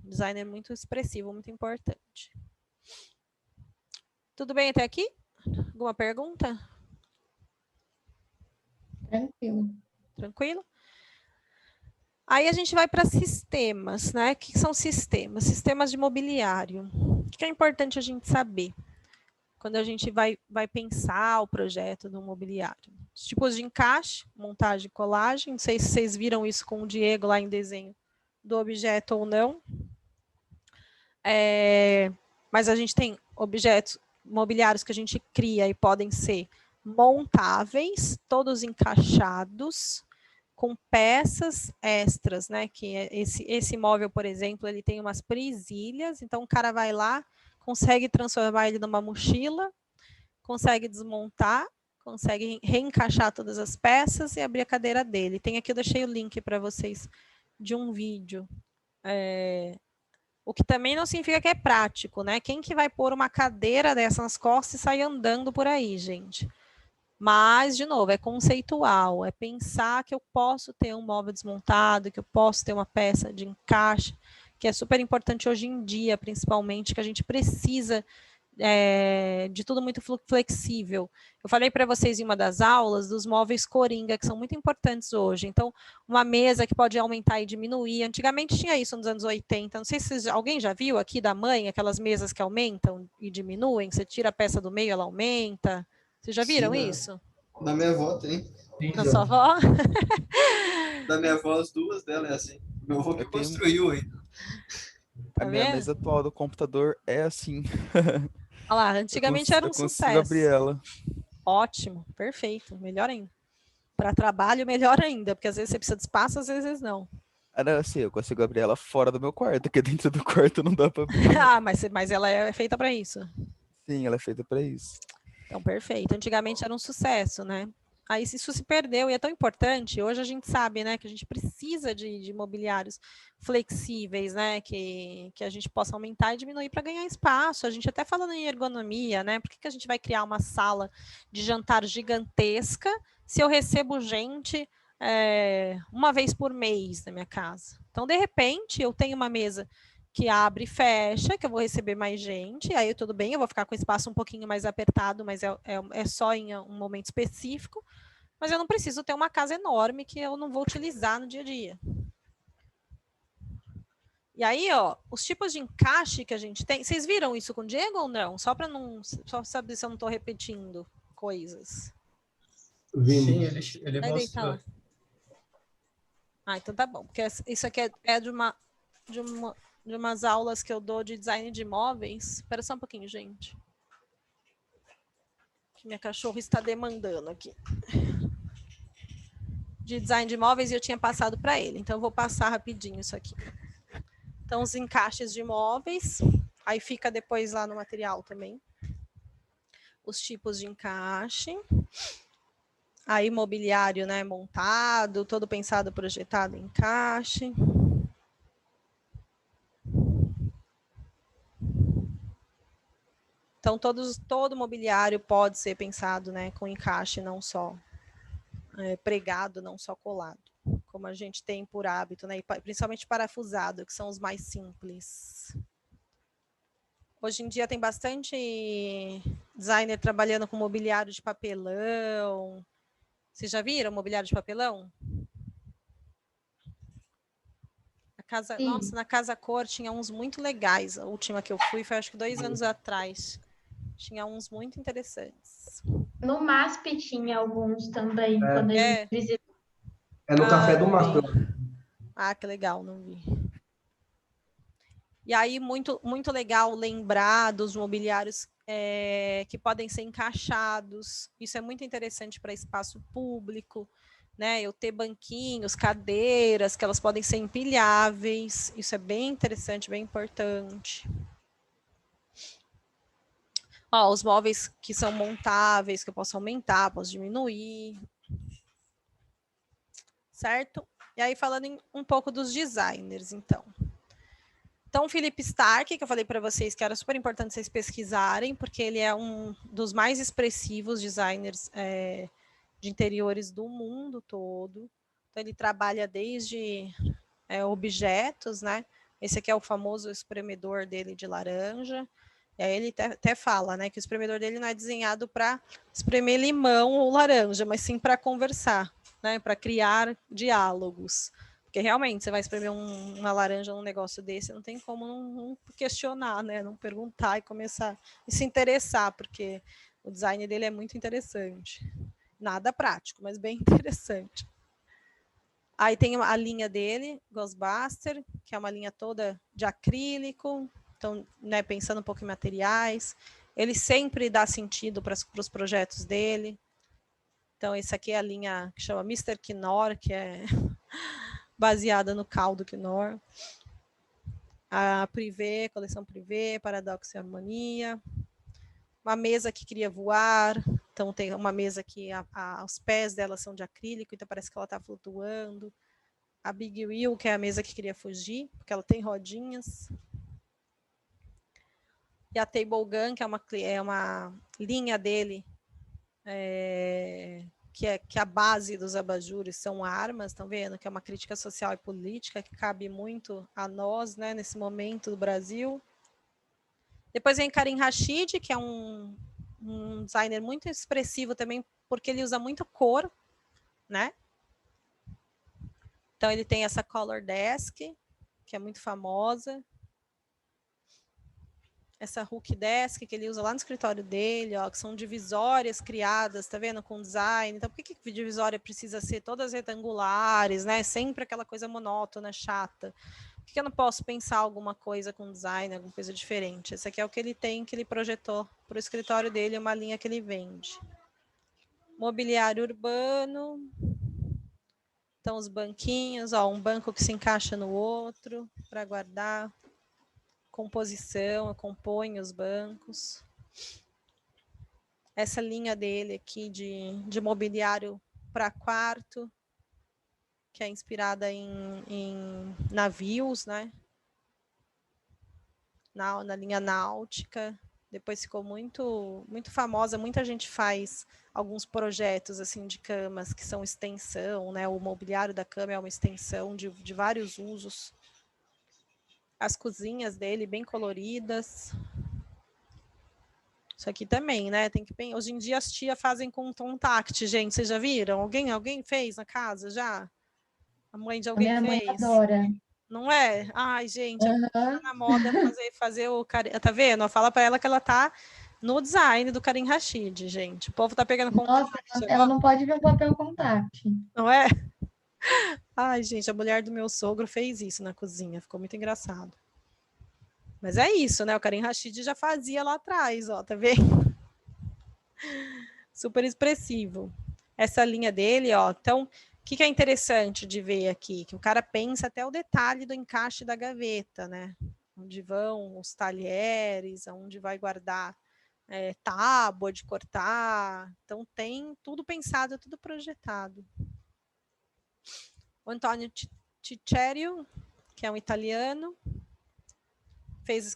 designer muito expressivo, muito importante. Tudo bem até aqui? Alguma pergunta? Tranquilo. Tranquilo? Aí a gente vai para sistemas, né? O que são sistemas? Sistemas de mobiliário. O que é importante a gente saber quando a gente vai pensar o projeto do mobiliário? Os tipos de encaixe, montagem e colagem. Não sei se vocês viram isso com o Diego lá em desenho do objeto ou não. Mas a gente tem objetos mobiliários que a gente cria e podem ser montáveis, todos encaixados, com peças extras, né? Que esse móvel, por exemplo, ele tem umas presilhas, então o cara vai lá, consegue transformar ele numa mochila, consegue desmontar, consegue reencaixar todas as peças e abrir a cadeira dele. Tem aqui, eu deixei o link para vocês de um vídeo. O que também não significa que é prático, né? Quem que vai pôr uma cadeira dessa nas costas e sair andando por aí, gente? Mas, de novo, é conceitual, é pensar que eu posso ter um móvel desmontado, que eu posso ter uma peça de encaixe, que é super importante hoje em dia, principalmente, que a gente precisa de tudo muito flexível. Eu falei para vocês em uma das aulas dos móveis coringa, que são muito importantes hoje. Então, uma mesa que pode aumentar e diminuir. Antigamente tinha isso nos anos 80. Não sei se alguém já viu aqui da mãe, aquelas mesas que aumentam e diminuem. Você tira a peça do meio, ela aumenta. Vocês já viram isso? Na minha avó tem. Na sua avó? Da minha avó, as duas dela é assim. Meu avô que construiu, hein? A minha mesa atual do computador é assim. Olha lá, antigamente era um sucesso. Abrir ela. Ótimo, perfeito, melhor ainda. Para trabalho, melhor ainda, porque às vezes você precisa de espaço, às vezes não. Assim, eu consigo abrir ela fora do meu quarto, porque dentro do quarto não dá para abrir. mas ela é feita para isso. Sim, ela é feita para isso. Então, perfeito. Antigamente era um sucesso, né? Aí isso se perdeu e é tão importante. Hoje a gente sabe, né, que a gente precisa de mobiliários flexíveis, né, que a gente possa aumentar e diminuir para ganhar espaço. A gente até falando em ergonomia, né? Por que a gente vai criar uma sala de jantar gigantesca se eu recebo gente uma vez por mês na minha casa? Então, de repente, eu tenho uma mesa que abre e fecha, que eu vou receber mais gente, aí tudo bem, eu vou ficar com o espaço um pouquinho mais apertado, mas é só em um momento específico, mas eu não preciso ter uma casa enorme que eu não vou utilizar no dia a dia. E aí, ó, os tipos de encaixe que a gente tem, vocês viram isso com o Diego ou não? Só saber se eu não estou repetindo coisas. Sim, ele Vai mostrou. lá. Então tá bom, porque isso aqui é de umas aulas que eu dou de design de imóveis. Espera só um pouquinho, gente. Que minha cachorra está demandando aqui. De design de imóveis e eu tinha passado para ele. Então, eu vou passar rapidinho isso aqui. Então, os encaixes de imóveis. Aí fica depois lá no material também. Os tipos de encaixe. Aí, mobiliário, né, montado, todo pensado, projetado, encaixe. Então, todo mobiliário pode ser pensado, né, com encaixe, não só pregado, não só colado, como a gente tem por hábito, né, e principalmente parafusado, que são os mais simples. Hoje em dia tem bastante designer trabalhando com mobiliário de papelão. Vocês já viram mobiliário de papelão? Nossa, na Casa Cor tinha uns muito legais. A última que eu fui foi acho que 2 anos atrás. Tinha uns muito interessantes. No MASP tinha alguns também, quando a gente visitou. É no Café do MASP. Que legal, não vi. E aí, muito, muito legal lembrar dos mobiliários que podem ser encaixados. Isso é muito interessante para espaço público, né? Eu ter banquinhos, cadeiras, que elas podem ser empilháveis. Isso é bem interessante, bem importante. Os móveis que são montáveis, que eu posso aumentar, posso diminuir. Certo? E aí, falando um pouco dos designers, então. Então, o Philip Stark, que eu falei para vocês que era super importante vocês pesquisarem, porque ele é um dos mais expressivos designers de interiores do mundo todo. Então, ele trabalha desde objetos, né? Esse aqui é o famoso espremedor dele de laranja. E aí ele até fala, né, que o espremedor dele não é desenhado para espremer limão ou laranja, mas sim para conversar, né, para criar diálogos. Porque realmente você vai espremer uma laranja num negócio desse, não tem como não questionar, né, não perguntar e começar a se interessar, porque o design dele é muito interessante. Nada prático, mas bem interessante. Aí tem a linha dele, Ghostbuster, que é uma linha toda de acrílico. Então, né, pensando um pouco em materiais, ele sempre dá sentido para os projetos dele. Então, esse aqui é a linha que chama Mr. Knorr, que é baseada no caldo Knorr. A Privé, coleção Privé, Paradoxo e Harmonia. Uma mesa que queria voar. Então, tem uma mesa que os pés dela são de acrílico, então parece que ela está flutuando. A Big Wheel, que é a mesa que queria fugir, porque ela tem rodinhas. E a Table Gun, que é uma linha dele, que a base dos abajures são armas, estão vendo? Que é uma crítica social e política que cabe muito a nós, né, nesse momento do Brasil. Depois vem Karim Rashid, que é um designer muito expressivo também, porque ele usa muito cor, né? Então, ele tem essa Color Desk, que é muito famosa. Essa Hook Desk, que ele usa lá no escritório dele, ó, que são divisórias criadas, tá vendo? Com design. Então, por que divisória precisa ser todas retangulares, né? Sempre aquela coisa monótona, chata. Por que eu não posso pensar alguma coisa com design, alguma coisa diferente? Esse aqui é o que ele tem, que ele projetou para o escritório dele, uma linha que ele vende. Mobiliário urbano. Então, os banquinhos, ó, um banco que se encaixa no outro para guardar. Composição, eu componho os bancos. Essa linha dele aqui de mobiliário para quarto, que é inspirada em navios, né? Na linha náutica. Depois ficou muito, muito famosa. Muita gente faz alguns projetos assim de camas que são extensão, né? O mobiliário da cama é uma extensão de vários usos. As cozinhas dele bem coloridas. Isso aqui também, né? Tem que hoje em dia as tias fazem com tom tact, gente. Vocês já viram? Alguém fez na casa já? A mãe de alguém Minha mãe fez? adora. Não é? Ai, gente, Aham. tá na moda fazer o Karim. Tá vendo? Fala para ela que ela tá no design do Karim Rashid, gente. O povo tá pegando Nossa, contact ela agora, não pode ver o papel contact. não é? Ai, gente, a mulher do meu sogro fez isso na cozinha. Ficou muito engraçado. Mas é isso, né? O Karim Rashid já fazia lá atrás, ó, tá vendo? Super expressivo. Essa linha dele, ó. Então, o que é interessante de ver aqui? Que o cara pensa até o detalhe do encaixe da gaveta, né? Onde vão os talheres, onde vai guardar tábua de cortar. Então, tem tudo pensado, tudo projetado. O Antônio Ticerio, que é um italiano,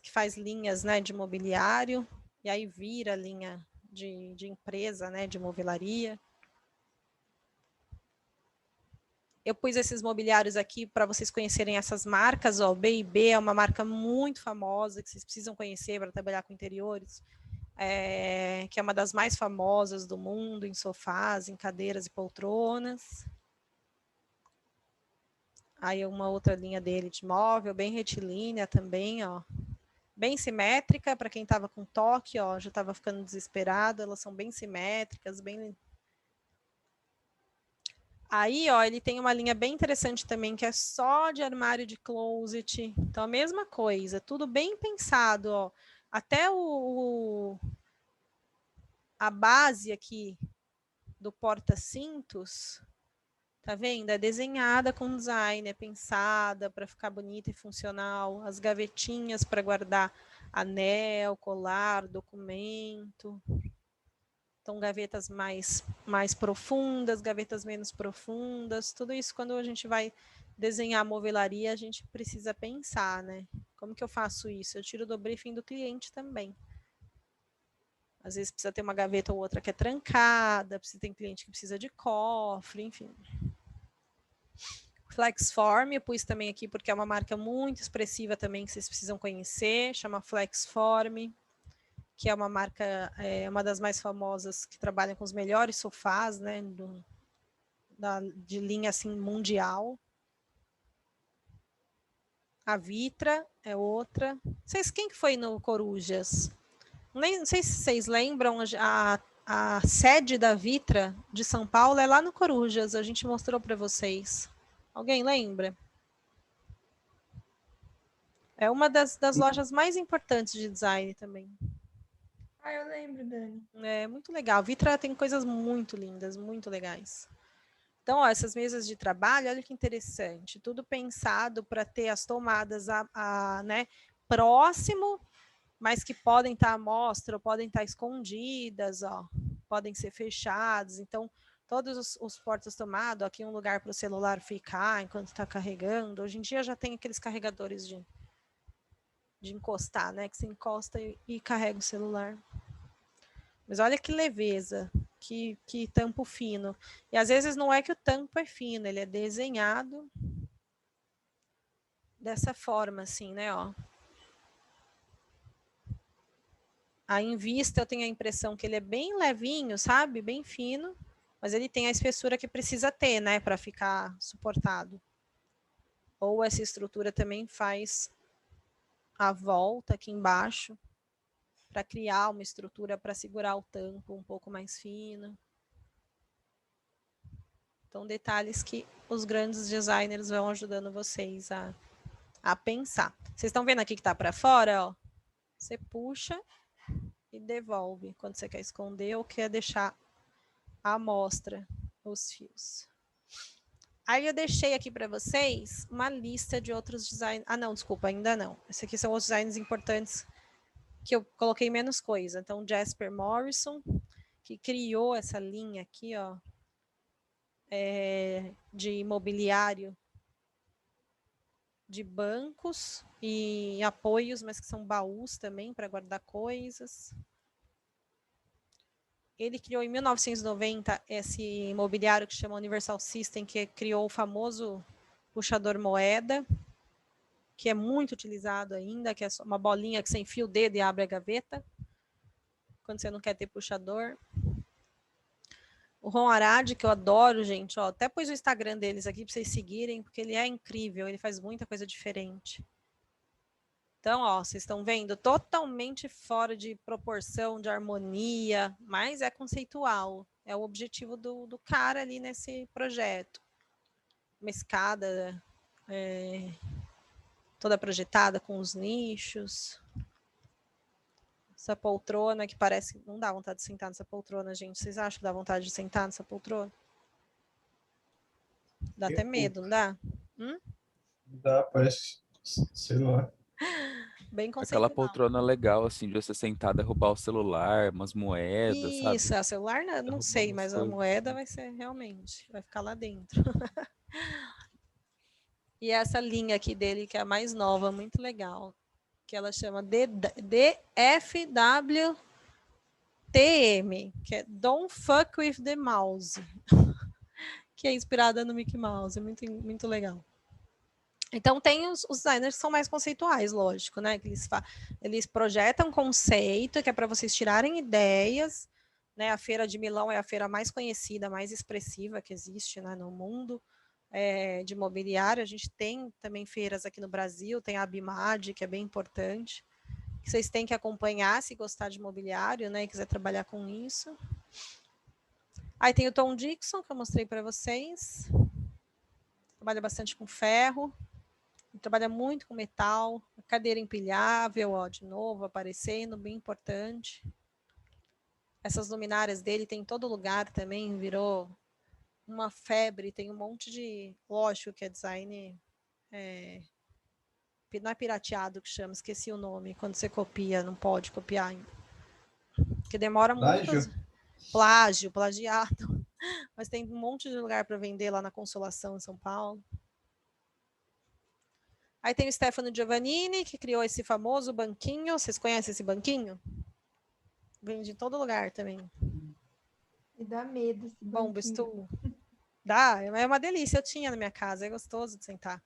que faz linhas, né, de mobiliário, e aí vira linha de empresa, né, de movelaria. Eu pus esses mobiliários aqui para vocês conhecerem essas marcas. Ó, B&B é uma marca muito famosa que vocês precisam conhecer para trabalhar com interiores, que é uma das mais famosas do mundo em sofás, em cadeiras e poltronas. Aí uma outra linha dele de móvel, bem retilínea também, ó. Bem simétrica, para quem estava com toque, ó, já estava ficando desesperado, elas são bem simétricas, bem... Aí, ó, ele tem uma linha bem interessante também, que é só de armário de closet. Então, a mesma coisa, tudo bem pensado, ó. Até a base aqui do porta-cintos, tá vendo? É desenhada com design, é pensada para ficar bonita e funcional. As gavetinhas para guardar anel, colar, documento. Então, gavetas mais profundas, gavetas menos profundas. Tudo isso, quando a gente vai desenhar a movelaria, a gente precisa pensar, né? Como que eu faço isso? Eu tiro do briefing do cliente também. Às vezes precisa ter uma gaveta ou outra que é trancada, tem cliente que precisa de cofre, enfim. Flexform, eu pus também aqui porque é uma marca muito expressiva também que vocês precisam conhecer, chama Flexform, que é uma marca, uma das mais famosas, que trabalha com os melhores sofás, né, de linha assim mundial. A Vitra é outra. Quem que foi no Corujas? Não sei se vocês lembram, a sede da Vitra de São Paulo é lá no Corujas, a gente mostrou para vocês. Alguém lembra? É uma das lojas mais importantes de design também. Ah, eu lembro, Dani. É muito legal. A Vitra tem coisas muito lindas, muito legais. Então, ó, essas mesas de trabalho, olha que interessante, tudo pensado para ter as tomadas né, próximo, mas que podem estar à mostra, ou podem estar escondidas, ó, podem ser fechados. Então, todos os portas-tomadas, aqui um lugar para o celular ficar enquanto está carregando. Hoje em dia já tem aqueles carregadores de encostar, né? Que você encosta e carrega o celular. Mas olha que leveza, que tampo fino. E às vezes não é que o tampo é fino, ele é desenhado dessa forma, assim, né? Ó. Aí em vista eu tenho a impressão que ele é bem levinho, sabe? Bem fino, mas ele tem a espessura que precisa ter, né? Para ficar suportado. Ou essa estrutura também faz a volta aqui embaixo para criar uma estrutura para segurar o tampo um pouco mais fino. Então, detalhes que os grandes designers vão ajudando vocês a pensar. Vocês estão vendo aqui que está para fora? Ó? Você puxa e devolve quando você quer esconder ou quer deixar à mostra os fios. Aí eu deixei aqui para vocês uma lista de outros designs. Ah, não, desculpa, ainda não. Esses aqui são os designs importantes que eu coloquei menos coisa. Então, Jasper Morrison, que criou essa linha aqui, ó, de imobiliário de bancos e apoios, mas que são baús também para guardar coisas. Ele criou em 1990 esse imobiliário que chama Universal System, que criou o famoso puxador moeda, que é muito utilizado ainda, que é uma bolinha que você enfia o dedo e abre a gaveta, quando você não quer ter puxador. O Ron Arad, que eu adoro, gente, ó, até pus o Instagram deles aqui para vocês seguirem, porque ele é incrível, ele faz muita coisa diferente. Então, ó, vocês estão vendo, totalmente fora de proporção, de harmonia, mas é conceitual. É o objetivo do cara ali nesse projeto. Uma escada toda projetada com os nichos. Essa poltrona que parece... Não dá vontade de sentar nessa poltrona, gente. Vocês acham que dá vontade de sentar nessa poltrona? Dá até medo, não dá? Dá, parece, sei lá. Bem Aquela conceitual. poltrona legal, assim, de você sentar, derrubar o celular, umas moedas, sabe? Isso, o celular não Derrubar sei, umas mas a coisas. moeda vai ser realmente, vai ficar lá dentro. E essa linha aqui dele, que é a mais nova, muito legal, que ela chama DFWTM, que é Don't Fuck With The Mouse, que é inspirada no Mickey Mouse, é muito, muito legal. Então, tem os designers que são mais conceituais, lógico, né? Que eles projetam conceito, que é para vocês tirarem ideias, né? A Feira de Milão é a feira mais conhecida, mais expressiva que existe, né, no mundo de imobiliário. A gente tem também feiras aqui no Brasil, tem a Abimad, que é bem importante, que vocês têm que acompanhar se gostar de imobiliário, né? E quiser trabalhar com isso. Aí tem o Tom Dixon, que eu mostrei para vocês. Trabalha bastante com ferro. Trabalha muito com metal, cadeira empilhável, ó, de novo, aparecendo, bem importante. Essas luminárias dele tem em todo lugar também, virou uma febre, tem um monte de... Lógico que é design... não é pirateado que chama, esqueci o nome, quando você copia, não pode copiar ainda. Porque demora muito. Plágio, plagiado. Mas tem um monte de lugar para vender lá na Consolação, em São Paulo. Aí tem o Stefano Giovannini, que criou esse famoso banquinho. Vocês conhecem esse banquinho? Vende em todo lugar também. Me dá medo esse Bom, banquinho. dá, é uma delícia. Eu tinha na minha casa, é gostoso de sentar.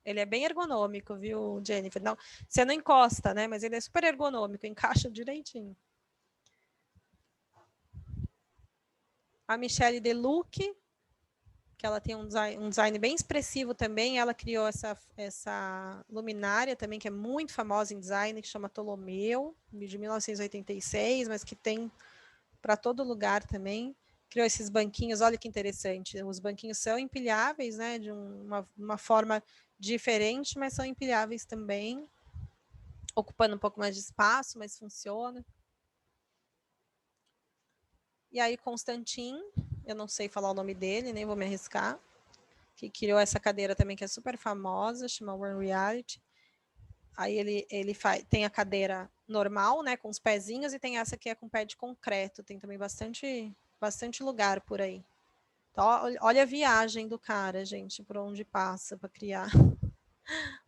Ele é bem ergonômico, viu, Jennifer? Não, você não encosta, né? Mas ele é super ergonômico, encaixa direitinho. A Michelle Deluc, que ela tem um design bem expressivo também. Ela criou essa luminária também, que é muito famosa em design, que chama Ptolomeu, de 1986, mas que tem para todo lugar também. Criou esses banquinhos, olha que interessante. Os banquinhos são empilháveis, né? De uma forma diferente, mas são empilháveis também. Ocupando um pouco mais de espaço, mas funciona. E aí, Constantin, eu não sei falar o nome dele, nem vou me arriscar, que criou essa cadeira também, que é super famosa, chama One Reality. Aí ele tem a cadeira normal, né, com os pezinhos, e tem essa que é com pé de concreto. Tem também bastante lugar por aí. Então, olha a viagem do cara, gente, por onde passa para criar.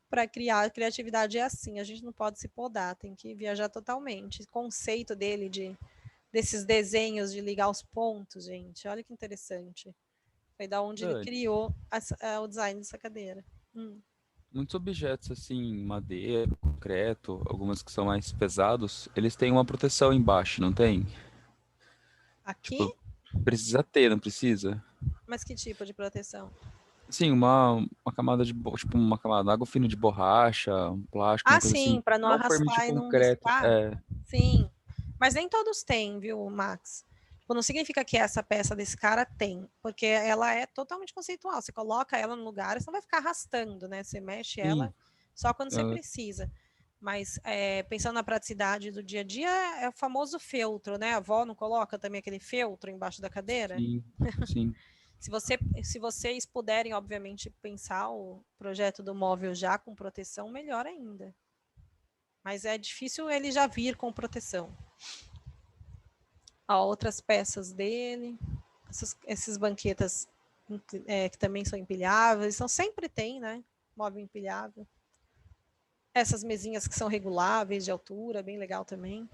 Para criar, a criatividade é assim, a gente não pode se podar, tem que viajar totalmente. O conceito dele desses desenhos de ligar os pontos, gente, olha que interessante. Foi da onde ele criou o design dessa cadeira. Muitos objetos assim, madeira, concreto, algumas que são mais pesados, eles têm uma proteção embaixo, não tem? Aqui? Tipo, precisa ter, não precisa? Mas que tipo de proteção? Sim, uma camada tipo uma camada água fina de borracha, um plástico, uma coisa assim. Sim, para não Não permite arrastar e não concreto. riscar. É, Sim, mas nem todos têm, viu, Max? Tipo, não significa que essa peça desse cara tem, porque ela é totalmente conceitual. Você coloca ela no lugar, você não vai ficar arrastando, né? Você mexe ela sim. só quando você precisa. Mas pensando na praticidade do dia a dia, é o famoso feltro, né? A avó não coloca também aquele feltro embaixo da cadeira? Sim, sim. Se vocês puderem, obviamente, pensar o projeto do móvel já com proteção, melhor ainda. Mas é difícil ele já vir com proteção. Ó, outras peças dele, esses banquetas que também são empilháveis, então sempre tem, né? Móvel empilhável. Essas mesinhas que são reguláveis de altura, bem legal também.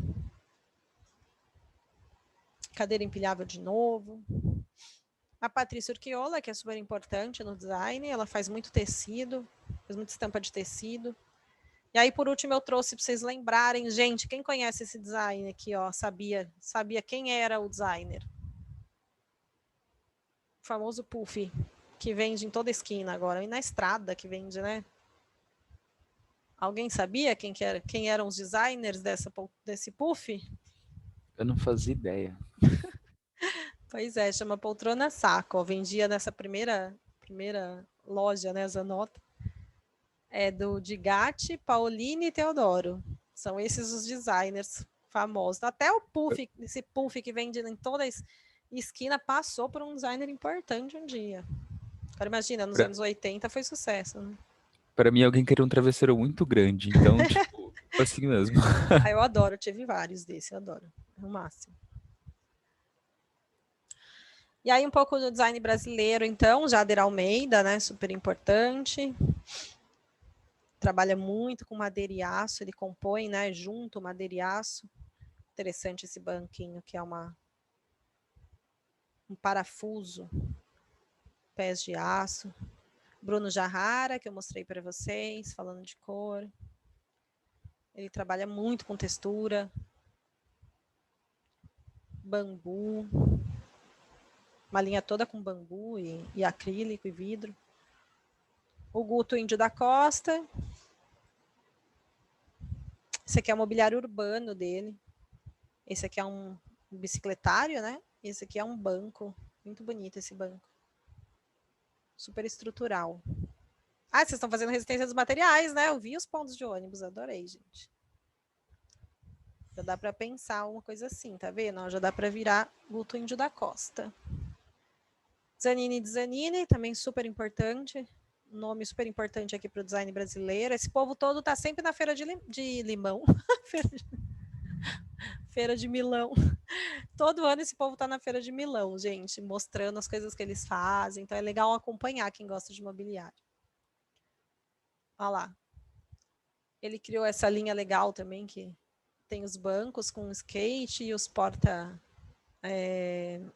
Cadeira empilhável de novo. A Patrícia Urquiola, que é super importante no design, ela faz muito tecido, faz muita estampa de tecido. E aí, por último, eu trouxe para vocês lembrarem, gente, quem conhece esse design aqui, ó, sabia quem era o designer? O famoso Puff, que vende em toda esquina agora, e na estrada que vende, né? Alguém sabia quem eram os designers desse Puff? Eu não fazia ideia. Pois é, chama Poltrona Saco, ó, vendia nessa primeira loja, né, Zanota. É do Digatti, Paolini e Teodoro. São esses os designers famosos. Até o Puff, esse Puff que vende em toda esquina, passou por um designer importante um dia. Agora imagina, nos anos 80 foi sucesso, né? Pra mim, alguém queria um travesseiro muito grande, então, tipo, assim mesmo. Eu adoro, tive vários desses, eu adoro. É o máximo. E aí um pouco do design brasileiro, então, Jader Almeida, né, super importante. Trabalha muito com madeira e aço, ele compõe, né, junto madeira e aço. Interessante esse banquinho, que é um parafuso, pés de aço. Bruno Jarrara, que eu mostrei para vocês, falando de cor. Ele trabalha muito com textura. Bambu. Uma linha toda com bambu e acrílico e vidro. O Guto Índio da Costa. Esse aqui é o mobiliário urbano dele. Esse aqui é um bicicletário, né? Esse aqui é um banco. Muito bonito esse banco. Super estrutural. Ah, vocês estão fazendo resistência dos materiais, né? Eu vi os pontos de ônibus, adorei, gente. Já dá para pensar uma coisa assim, tá vendo? Já dá para virar Guto Índio da Costa. Zanini de Zanini, também super importante. Nome super importante aqui para o design brasileiro. Esse povo todo tá sempre na feira de limão. Feira de Milão. Todo ano esse povo tá na feira de Milão, gente, mostrando as coisas que eles fazem. Então é legal acompanhar quem gosta de mobiliário. Olha lá. Ele criou essa linha legal também, que tem os bancos com skate e os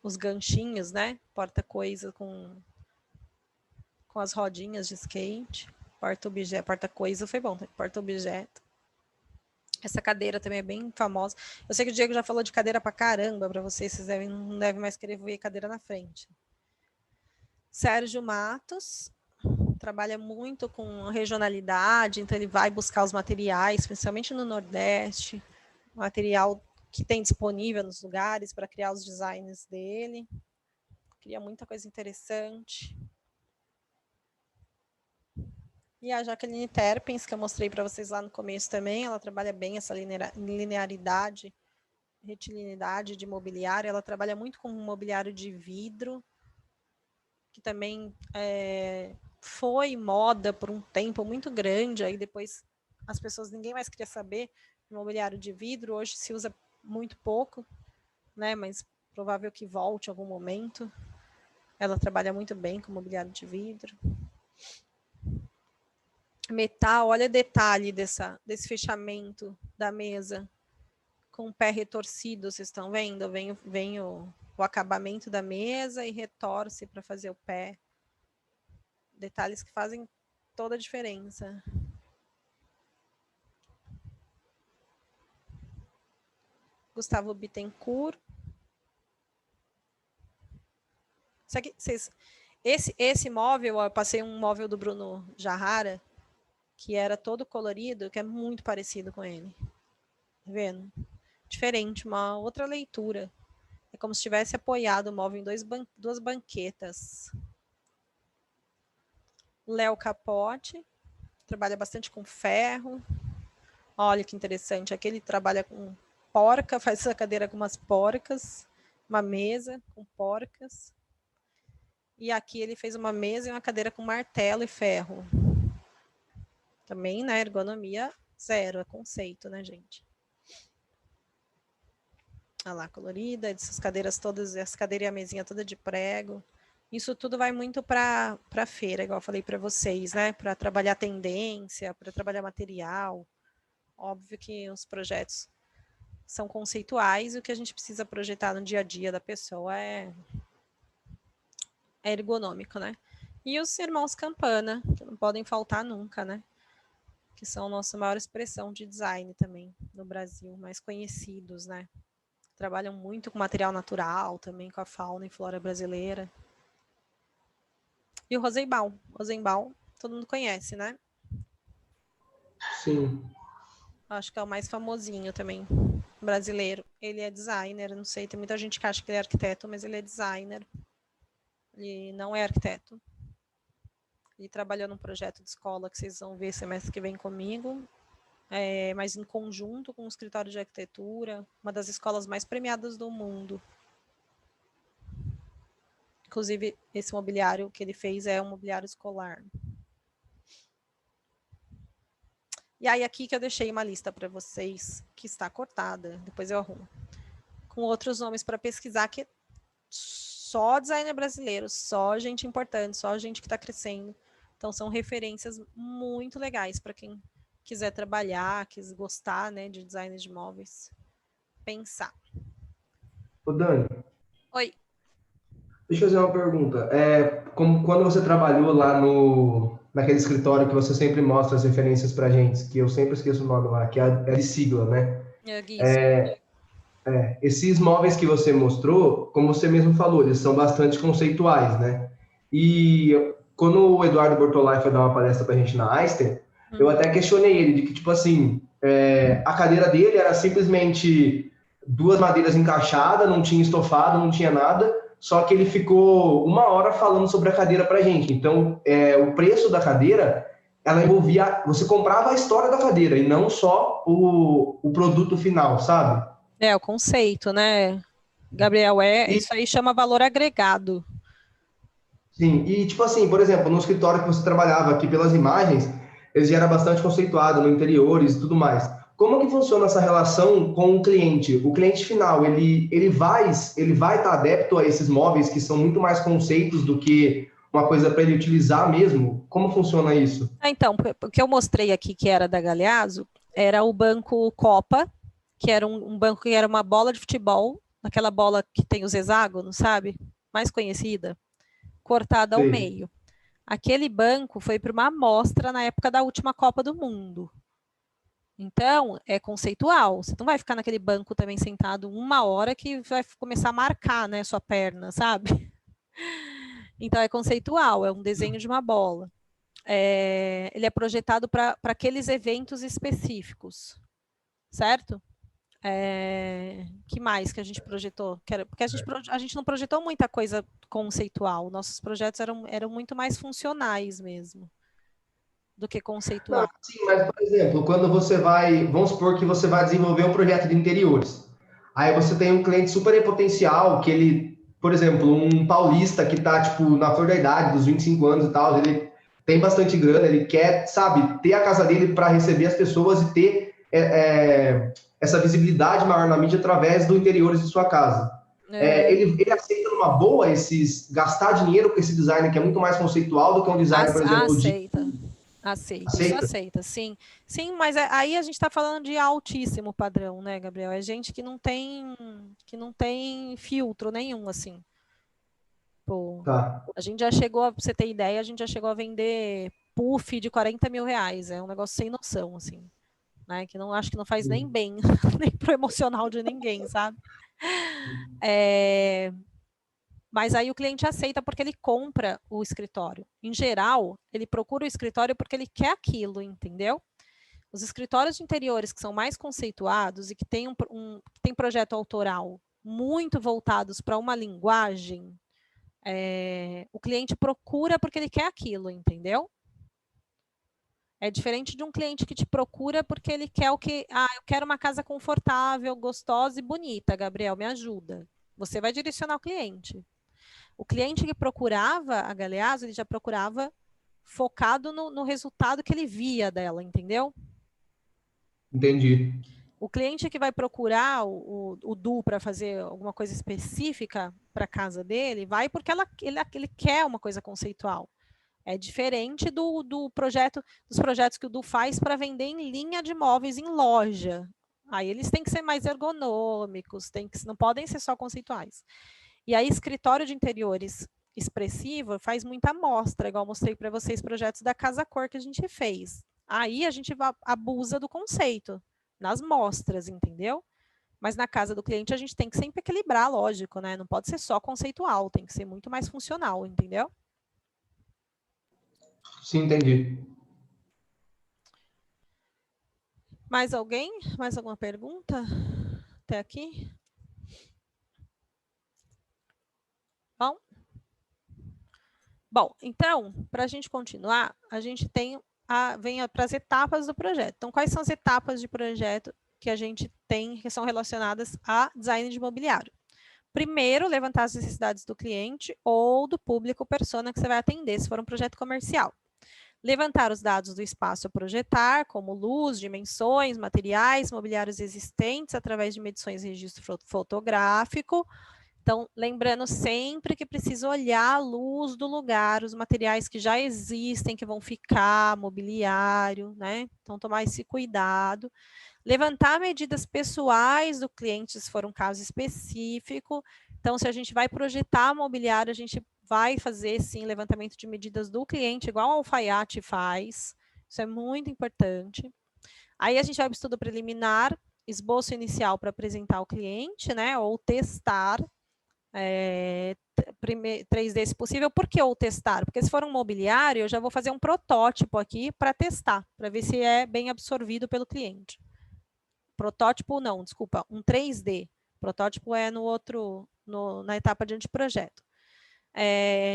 os ganchinhos, né? Porta-coisa com as rodinhas de skate. Porta-objeto, porta-coisa foi bom, porta-objeto. Essa cadeira também é bem famosa. Eu sei que o Diego já falou de cadeira pra caramba para vocês não devem mais querer ver cadeira na frente. Sérgio Matos trabalha muito com regionalidade, então ele vai buscar os materiais, principalmente no Nordeste, material que tem disponível nos lugares para criar os designs dele. Cria muita coisa interessante. E a Jaqueline Terpens, que eu mostrei para vocês lá no começo também, ela trabalha bem essa linearidade retilinidade de mobiliário, ela trabalha muito com mobiliário de vidro, que também foi moda por um tempo muito grande, aí depois as pessoas, ninguém mais queria saber de mobiliário de vidro, hoje se usa muito pouco, né, mas provável que volte em algum momento. Ela trabalha muito bem com mobiliário de vidro. Metal, olha o detalhe desse fechamento da mesa, com o pé retorcido, vocês estão vendo? Vem o acabamento da mesa e retorce para fazer o pé. Detalhes que fazem toda a diferença. Gustavo Bittencourt. Esse móvel, eu passei um móvel do Bruno Jarrara, que era todo colorido, que é muito parecido com ele. Tá vendo? Diferente, uma outra leitura. É como se tivesse apoiado o móvel em duas banquetas. Léo Capote, trabalha bastante com ferro. Olha que interessante, aqui ele trabalha com porca, faz essa cadeira com umas porcas, uma mesa com porcas. E aqui ele fez uma mesa e uma cadeira com martelo e ferro. Também, né, ergonomia zero, é conceito, né, gente? Olha lá, colorida, essas cadeiras todas, essa cadeira e a mesinha toda de prego. Isso tudo vai muito para a feira, igual eu falei para vocês, né? Para trabalhar tendência, para trabalhar material. Óbvio que os projetos são conceituais e o que a gente precisa projetar no dia a dia da pessoa é ergonômico, né? E os irmãos Campana, que não podem faltar nunca, né? Que são a nossa maior expressão de design também no Brasil, mais conhecidos, né? Trabalham muito com material natural, também com a fauna e flora brasileira. E o Rosenbaum. Rosenbaum, todo mundo conhece, né? Sim. Acho que é o mais famosinho também, brasileiro. Ele é designer, não sei, tem muita gente que acha que ele é arquiteto, mas ele é designer. Ele não é arquiteto. Ele trabalhou num projeto de escola que vocês vão ver semestre que vem comigo, mas em conjunto com o escritório de arquitetura, uma das escolas mais premiadas do mundo. Inclusive, esse mobiliário que ele fez é um mobiliário escolar. E aí, aqui que eu deixei uma lista para vocês, que está cortada, depois eu arrumo, com outros nomes para pesquisar, que só designer brasileiro, só gente importante, só gente que está crescendo. Então, são referências muito legais para quem quiser trabalhar, quiser gostar, né, de design de móveis, pensar. Ô, Dani. Oi. Deixa eu fazer uma pergunta. Como quando você trabalhou lá naquele escritório que você sempre mostra as referências para gente, que eu sempre esqueço o nome lá, que é de sigla, né? Esses móveis que você mostrou, como você mesmo falou, eles são bastante conceituais, né? E quando o Eduardo Bortolai foi dar uma palestra para a gente na Einstein, eu até questionei ele de que, tipo assim, a cadeira dele era simplesmente duas madeiras encaixadas, não tinha estofado, não tinha nada, só que ele ficou 1 hora falando sobre a cadeira pra gente. Então, o preço da cadeira, ela envolvia... Você comprava a história da cadeira e não só o produto final, sabe? O conceito, né, Gabriel? Isso aí chama valor agregado. Sim, e tipo assim, por exemplo, no escritório que você trabalhava aqui pelas imagens, ele já era bastante conceituado no interiores e tudo mais. Como que funciona essa relação com o cliente? O cliente final, ele vai estar adepto a esses móveis que são muito mais conceitos do que uma coisa para ele utilizar mesmo? Como funciona isso? Então, o que eu mostrei aqui que era da Galeazzo, era o banco Copa, que era um banco que era uma bola de futebol, aquela bola que tem os hexágonos, sabe? Mais conhecida, cortada ao meio. Aquele banco foi para uma amostra na época da última Copa do Mundo. Então, é conceitual. Você não vai ficar naquele banco também sentado 1 hora que vai começar a marcar, né, sua perna, sabe? Então, é conceitual, é um desenho de uma bola. Ele é projetado para aqueles eventos específicos, certo? Que mais que a gente projetou? Porque a gente não projetou muita coisa conceitual. Nossos projetos eram muito mais funcionais mesmo do que conceitual. Não, sim, mas, por exemplo, quando você vai... Vamos supor que você vai desenvolver um projeto de interiores. Aí você tem um cliente super em potencial, que ele, por exemplo, um paulista que tá, tipo, na flor da idade, dos 25 anos e tal, ele tem bastante grana, ele quer, sabe, ter a casa dele para receber as pessoas e ter essa visibilidade maior na mídia através do interiores de sua casa. Ele aceita numa boa gastar dinheiro com esse design que é muito mais conceitual do que um design, por exemplo, Aceita, sim. Sim, mas aí a gente está falando de altíssimo padrão, né, Gabriel? É gente que não tem filtro nenhum, assim. Pô, Tá. a gente já chegou, pra você ter ideia, a gente já chegou a vender puff de 40 mil reais. É um negócio sem noção, assim. Né? Que acho que não faz nem bem, nem pro emocional de ninguém, sabe? Mas aí o cliente aceita porque ele compra o escritório. Em geral, ele procura o escritório porque ele quer aquilo, entendeu? Os escritórios de interiores que são mais conceituados e que tem projeto autoral muito voltados para uma linguagem, o cliente procura porque ele quer aquilo, entendeu? É diferente de um cliente que te procura porque ele quer eu quero uma casa confortável, gostosa e bonita, Gabriel, me ajuda. Você vai direcionar o cliente. O cliente que procurava a Galeazzo, ele já procurava focado no resultado que ele via dela, entendeu? Entendi. O cliente que vai procurar o Du para fazer alguma coisa específica para a casa dele, vai porque ele quer uma coisa conceitual. É diferente dos projetos que o Du faz para vender em linha de móveis em loja. Aí eles têm que ser mais ergonômicos, não podem ser só conceituais. E aí, escritório de interiores expressivo faz muita amostra, igual mostrei para vocês projetos da Casa Cor que a gente fez. Aí a gente abusa do conceito nas mostras, entendeu? Mas na casa do cliente a gente tem que sempre equilibrar, lógico, né? Não pode ser só conceitual, tem que ser muito mais funcional, entendeu? Sim, entendi. Mais alguém? Mais alguma pergunta? Até aqui? Bom, então, para a gente continuar, a gente vem para as etapas do projeto. Então, quais são as etapas de projeto que a gente tem que são relacionadas a design de mobiliário? Primeiro, levantar as necessidades do cliente ou do público persona que você vai atender, se for um projeto comercial. Levantar os dados do espaço a projetar, como luz, dimensões, materiais, mobiliários existentes, através de medições e registro fotográfico. Então, lembrando sempre que precisa olhar a luz do lugar, os materiais que já existem, que vão ficar, mobiliário, né? Então, tomar esse cuidado. Levantar medidas pessoais do cliente, se for um caso específico. Então, se a gente vai projetar mobiliário, a gente vai fazer, sim, levantamento de medidas do cliente, igual a Alfaiate faz. Isso é muito importante. Aí, a gente vai para o estudo preliminar, esboço inicial para apresentar ao cliente, né? Ou testar. 3D, se possível. Por que ou testar? Porque se for um mobiliário, eu já vou fazer um protótipo aqui para testar, para ver se é bem absorvido pelo cliente. Protótipo não, desculpa, um 3D. Protótipo é na etapa de anteprojeto.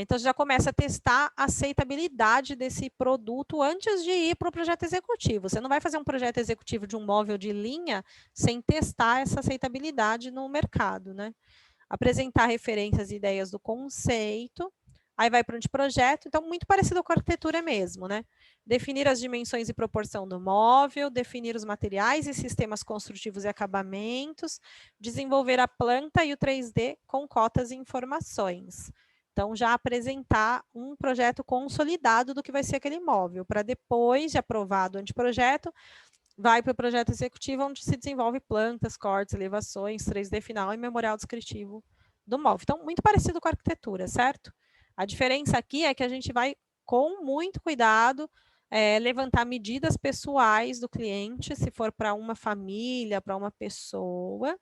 Então, já começa a testar a aceitabilidade desse produto antes de ir para o projeto executivo. Você não vai fazer um projeto executivo de um móvel de linha sem testar essa aceitabilidade no mercado, né? Apresentar referências e ideias do conceito, aí vai para o anteprojeto, então muito parecido com a arquitetura mesmo, né? Definir as dimensões e proporção do móvel, definir os materiais e sistemas construtivos e acabamentos, desenvolver a planta e o 3D com cotas e informações. Então, já apresentar um projeto consolidado do que vai ser aquele móvel, para depois de aprovado o anteprojeto, vai para o projeto executivo, onde se desenvolve plantas, cortes, elevações, 3D final e memorial descritivo do móvel. Então, muito parecido com a arquitetura, certo? A diferença aqui é que a gente vai, com muito cuidado, levantar medidas pessoais do cliente, se for para uma família, para uma pessoa,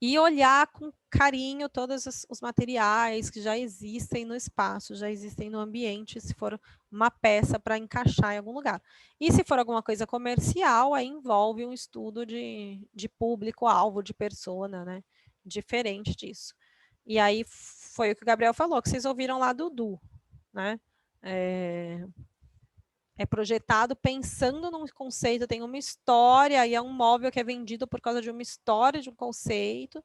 e olhar com carinho todos os materiais que já existem no espaço, já existem no ambiente, se for uma peça para encaixar em algum lugar. E se for alguma coisa comercial, aí envolve um estudo de público-alvo, de persona, né? Diferente disso. E aí foi o que o Gabriel falou, que vocês ouviram lá do Du, né? é projetado pensando num conceito, tem uma história, e é um móvel que é vendido por causa de uma história, de um conceito,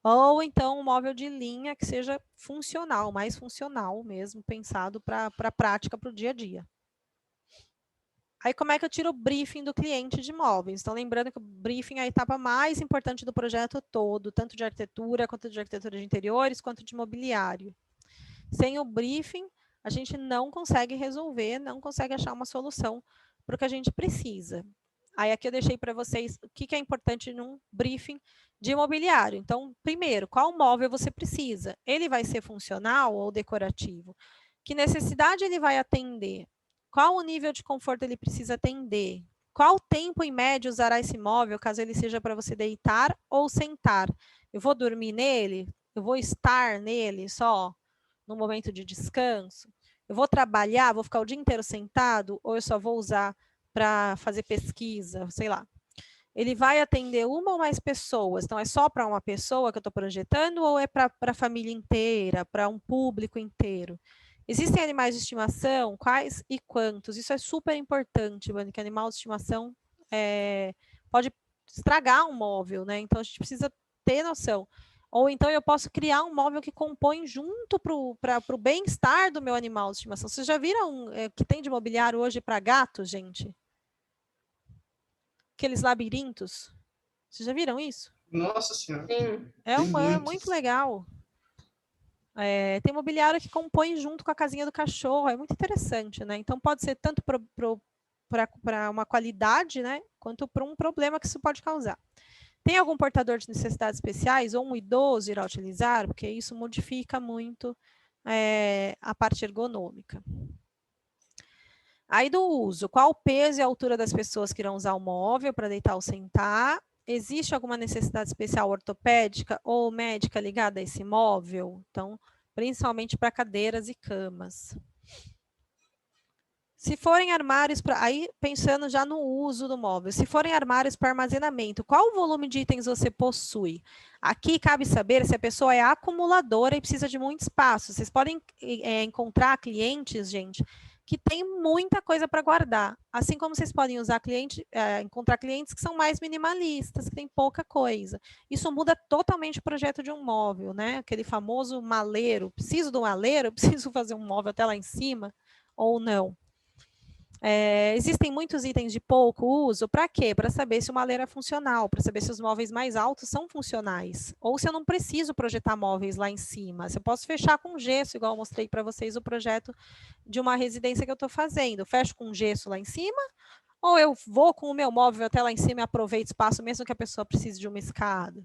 ou então um móvel de linha que seja funcional, mais funcional mesmo, pensado para a prática, para o dia a dia. Aí, como é que eu tiro o briefing do cliente de imóveis? Então, lembrando que o briefing é a etapa mais importante do projeto todo, tanto de arquitetura, quanto de arquitetura de interiores, quanto de mobiliário. Sem o briefing, a gente não consegue resolver, não consegue achar uma solução para o que a gente precisa. Aí, aqui eu deixei para vocês o que é importante num briefing de imobiliário. Então, primeiro, qual móvel você precisa? Ele vai ser funcional ou decorativo? Que necessidade ele vai atender? Qual o nível de conforto ele precisa atender? Qual tempo, em média, usará esse móvel, caso ele seja para você deitar ou sentar? Eu vou dormir nele? Eu vou estar nele só no momento de descanso? Eu vou trabalhar, vou ficar o dia inteiro sentado? Ou eu só vou usar para fazer pesquisa, sei lá? Ele vai atender uma ou mais pessoas? Então, é só para uma pessoa que eu estou projetando ou é para a família inteira, para um público inteiro? Existem animais de estimação? Quais e quantos? Isso é super importante, que animal de estimação pode estragar um móvel, né? Então, a gente precisa ter noção. Ou então, eu posso criar um móvel que compõe junto para o bem-estar do meu animal de estimação. Vocês já viram que tem de mobiliário hoje para gato, gente? Aqueles labirintos. Vocês já viram isso? Nossa Senhora. Sim. É muito legal. Tem mobiliário que compõe junto com a casinha do cachorro, é muito interessante, né? Então pode ser tanto para uma qualidade, né, quanto para um problema que isso pode causar. Tem algum portador de necessidades especiais ou um idoso irá utilizar? Porque isso modifica muito a parte ergonômica. Aí do uso, qual o peso e a altura das pessoas que irão usar o móvel para deitar ou sentar? Existe alguma necessidade especial ortopédica ou médica ligada a esse móvel? Então, principalmente para cadeiras e camas. Se forem armários para... Aí, pensando já no uso do móvel. Se forem armários para armazenamento, qual o volume de itens você possui? Aqui cabe saber se a pessoa é acumuladora e precisa de muito espaço. Vocês podem encontrar clientes, gente, que tem muita coisa para guardar. Assim como vocês podem encontrar clientes que são mais minimalistas, que tem pouca coisa. Isso muda totalmente o projeto de um móvel, né? Aquele famoso maleiro. Preciso de um maleiro? Preciso fazer um móvel até lá em cima? Ou não? Existem muitos itens de pouco uso, para quê? Para saber se o maleiro é funcional, para saber se os móveis mais altos são funcionais, ou se eu não preciso projetar móveis lá em cima, se eu posso fechar com gesso, igual eu mostrei para vocês o projeto de uma residência que eu estou fazendo, fecho com gesso lá em cima, ou eu vou com o meu móvel até lá em cima e aproveito espaço, mesmo que a pessoa precise de uma escada.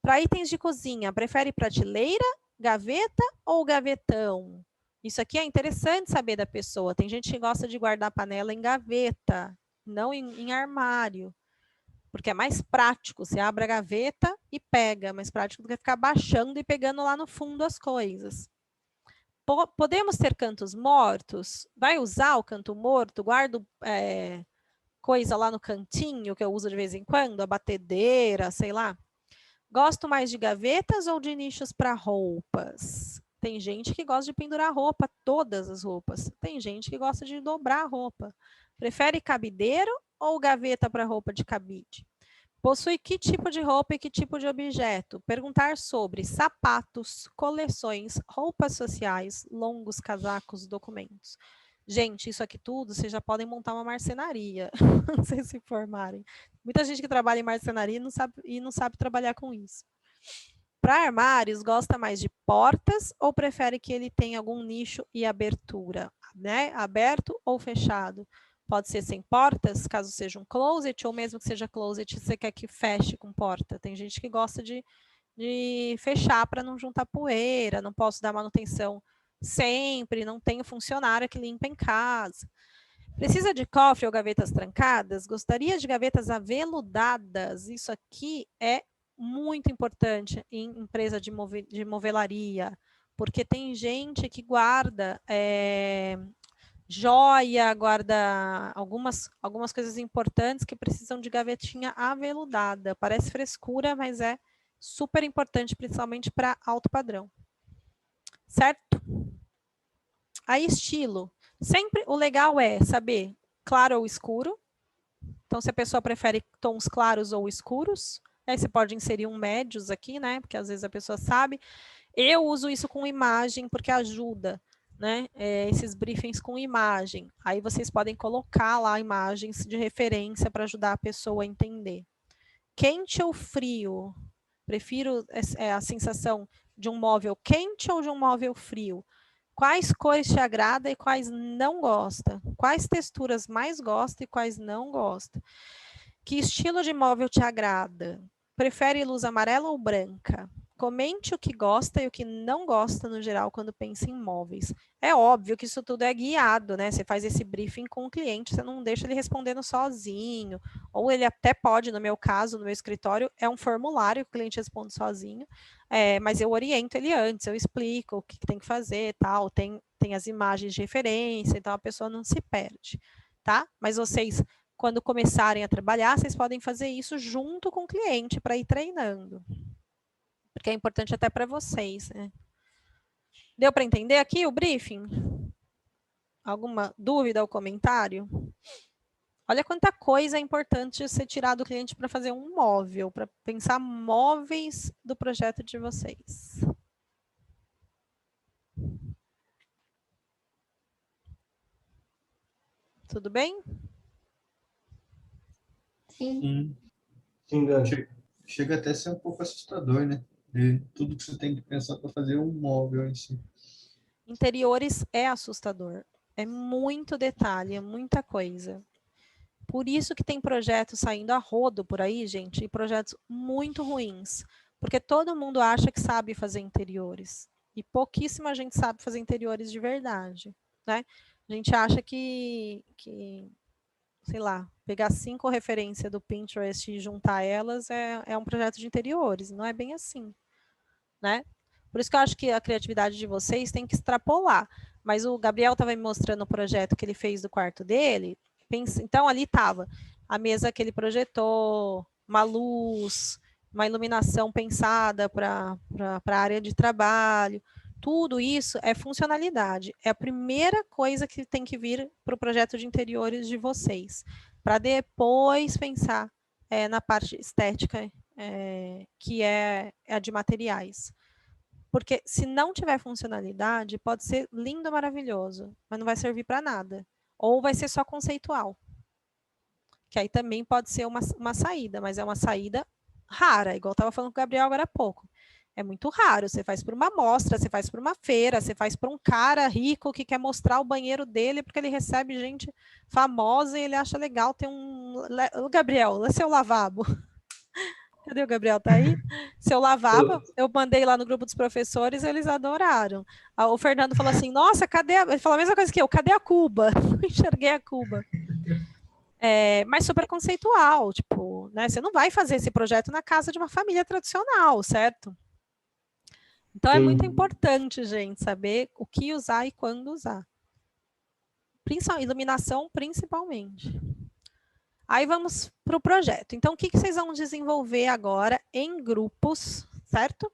Para itens de cozinha, prefere prateleira, gaveta ou gavetão? Isso aqui é interessante saber da pessoa. Tem gente que gosta de guardar panela em gaveta, não em armário, porque é mais prático. Você abre a gaveta e pega, mais prático do que ficar baixando e pegando lá no fundo as coisas. Podemos ter cantos mortos? Vai usar o canto morto? Guardo coisa lá no cantinho que eu uso de vez em quando, a batedeira, sei lá. Gosto mais de gavetas ou de nichos para roupas? Tem gente que gosta de pendurar roupa, todas as roupas. Tem gente que gosta de dobrar a roupa. Prefere cabideiro ou gaveta para roupa de cabide? Possui que tipo de roupa e que tipo de objeto? Perguntar sobre sapatos, coleções, roupas sociais, longos casacos, documentos. Gente, isso aqui tudo, vocês já podem montar uma marcenaria, quando vocês se formarem. Muita gente que trabalha em marcenaria não sabe trabalhar com isso. Para armários, gosta mais de portas ou prefere que ele tenha algum nicho e abertura, né? Aberto ou fechado? Pode ser sem portas, caso seja um closet, ou mesmo que seja closet, você quer que feche com porta. Tem gente que gosta de fechar para não juntar poeira, não posso dar manutenção sempre, não tenho funcionário que limpa em casa. Precisa de cofre ou gavetas trancadas? Gostaria de gavetas aveludadas? Isso aqui é muito importante em empresa de movelaria, porque tem gente que guarda joia, guarda algumas coisas importantes que precisam de gavetinha aveludada. Parece frescura, mas é super importante, principalmente para alto padrão. Certo? Aí, estilo. Sempre o legal é saber claro ou escuro. Então, se a pessoa prefere tons claros ou escuros, aí você pode inserir um médios aqui, né? Porque às vezes a pessoa sabe. Eu uso isso com imagem porque ajuda, né? Esses briefings com imagem. Aí vocês podem colocar lá imagens de referência para ajudar a pessoa a entender. Quente ou frio? Prefiro a sensação de um móvel quente ou de um móvel frio? Quais cores te agrada e quais não gosta? Quais texturas mais gosta e quais não gosta? Que estilo de móvel te agrada? Prefere luz amarela ou branca? Comente o que gosta e o que não gosta no geral quando pensa em móveis. É óbvio que isso tudo é guiado, né? Você faz esse briefing com o cliente, você não deixa ele respondendo sozinho, ou ele até pode, no meu caso, no meu escritório, é um formulário que o cliente responde sozinho, mas eu oriento ele antes, eu explico o que tem que fazer, tal, tem as imagens de referência, então a pessoa não se perde, tá? Mas vocês, quando começarem a trabalhar, vocês podem fazer isso junto com o cliente para ir treinando. Porque é importante até para vocês, né? Deu para entender aqui o briefing? Alguma dúvida ou comentário? Olha quanta coisa é importante você tirar do cliente para fazer um móvel, para pensar móveis do projeto de vocês. Tudo bem? Sim. Sim, Dani. Chega até a ser um pouco assustador, né? De tudo que você tem que pensar para fazer um móvel em si. Interiores é assustador. É muito detalhe, é muita coisa. Por isso que tem projetos saindo a rodo por aí, gente, e projetos muito ruins. Porque todo mundo acha que sabe fazer interiores. E pouquíssima gente sabe fazer interiores de verdade, né? A gente acha que sei lá, pegar 5 referências do Pinterest e juntar elas é um projeto de interiores. Não é bem assim, né? Por isso que eu acho que a criatividade de vocês tem que extrapolar. Mas o Gabriel estava me mostrando o projeto que ele fez do quarto dele. Então, ali estava a mesa que ele projetou, uma luz, uma iluminação pensada para a área de trabalho. Tudo isso é funcionalidade. É a primeira coisa que tem que vir para o projeto de interiores de vocês. Para depois pensar na parte estética, que é a de materiais. Porque se não tiver funcionalidade, pode ser lindo, maravilhoso, mas não vai servir para nada. Ou vai ser só conceitual. Que aí também pode ser uma saída, mas é uma saída rara, igual eu estava falando com o Gabriel agora há pouco. É muito raro, você faz para uma amostra, você faz para uma feira, você faz para um cara rico que quer mostrar o banheiro dele porque ele recebe gente famosa e ele acha legal ter o Gabriel, lá seu lavabo. Cadê o Gabriel? Tá aí? Seu lavabo, eu mandei lá no grupo dos professores, eles adoraram. O Fernando falou assim, nossa, cadê ele falou a mesma coisa que eu, cadê a cuba? Não enxerguei a cuba. Mas super conceitual, tipo, né? Você não vai fazer esse projeto na casa de uma família tradicional, certo? Então é muito importante, gente, saber o que usar e quando usar. Iluminação, principalmente. Aí vamos para o projeto. Então, o que vocês vão desenvolver agora em grupos, certo?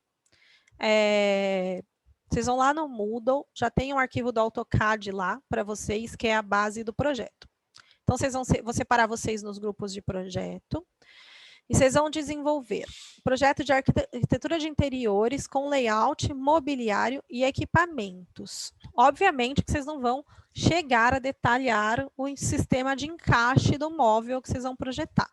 Vocês vão lá no Moodle, já tem um arquivo do AutoCAD lá para vocês, que é a base do projeto. Então, vou separar vocês nos grupos de projeto. E vocês vão desenvolver projeto de arquitetura de interiores com layout, mobiliário e equipamentos. Obviamente que vocês não vão chegar a detalhar o sistema de encaixe do móvel que vocês vão projetar,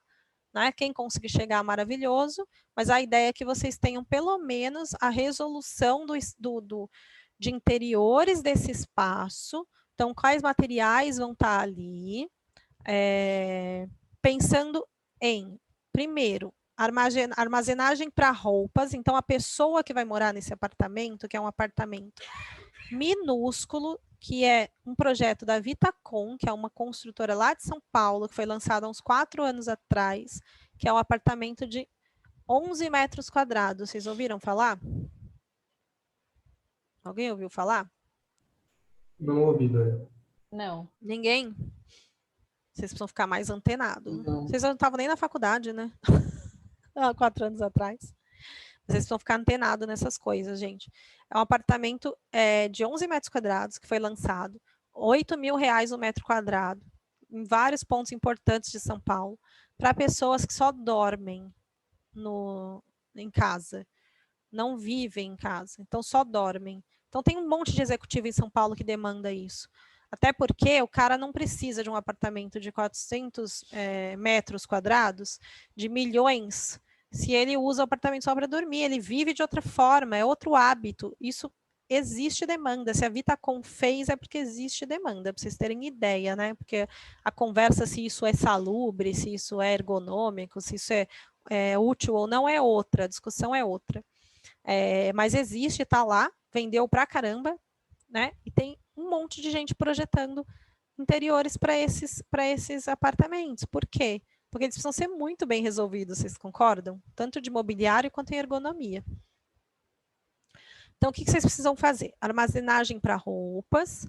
né? Quem conseguir chegar, maravilhoso, mas a ideia é que vocês tenham pelo menos a resolução de interiores desse espaço. Então, quais materiais vão estar ali, pensando em, primeiro, armazenagem para roupas. Então, a pessoa que vai morar nesse apartamento, que é um apartamento minúsculo, que é um projeto da Vitacom, que é uma construtora lá de São Paulo, que foi lançada há uns 4 anos atrás, que é um apartamento de 11 metros quadrados. Vocês ouviram falar? Alguém ouviu falar? Não ouvi, Dani. Não. Ninguém? Vocês precisam ficar mais antenados. Vocês não estavam nem na faculdade, né? Há 4 anos atrás. Vocês precisam ficar antenados nessas coisas, gente. É um apartamento de 11 metros quadrados que foi lançado. R$ 8.000 o metro quadrado, em vários pontos importantes de São Paulo, para pessoas que só dormem em casa, não vivem em casa, então só dormem. Então tem um monte de executivo em São Paulo que demanda isso. Até porque o cara não precisa de um apartamento de 400 metros quadrados, de milhões, se ele usa o apartamento só para dormir, ele vive de outra forma, é outro hábito. Isso existe demanda. Se a Vitacom fez, é porque existe demanda, para vocês terem ideia, né? Porque a conversa se isso é salubre, se isso é ergonômico, se isso é útil ou não é outra, a discussão é outra. Mas existe, está lá, vendeu pra caramba, né? E tem um monte de gente projetando interiores para esses apartamentos. Por quê? Porque eles precisam ser muito bem resolvidos, vocês concordam? Tanto de mobiliário quanto em ergonomia. Então, o que vocês precisam fazer? Armazenagem para roupas,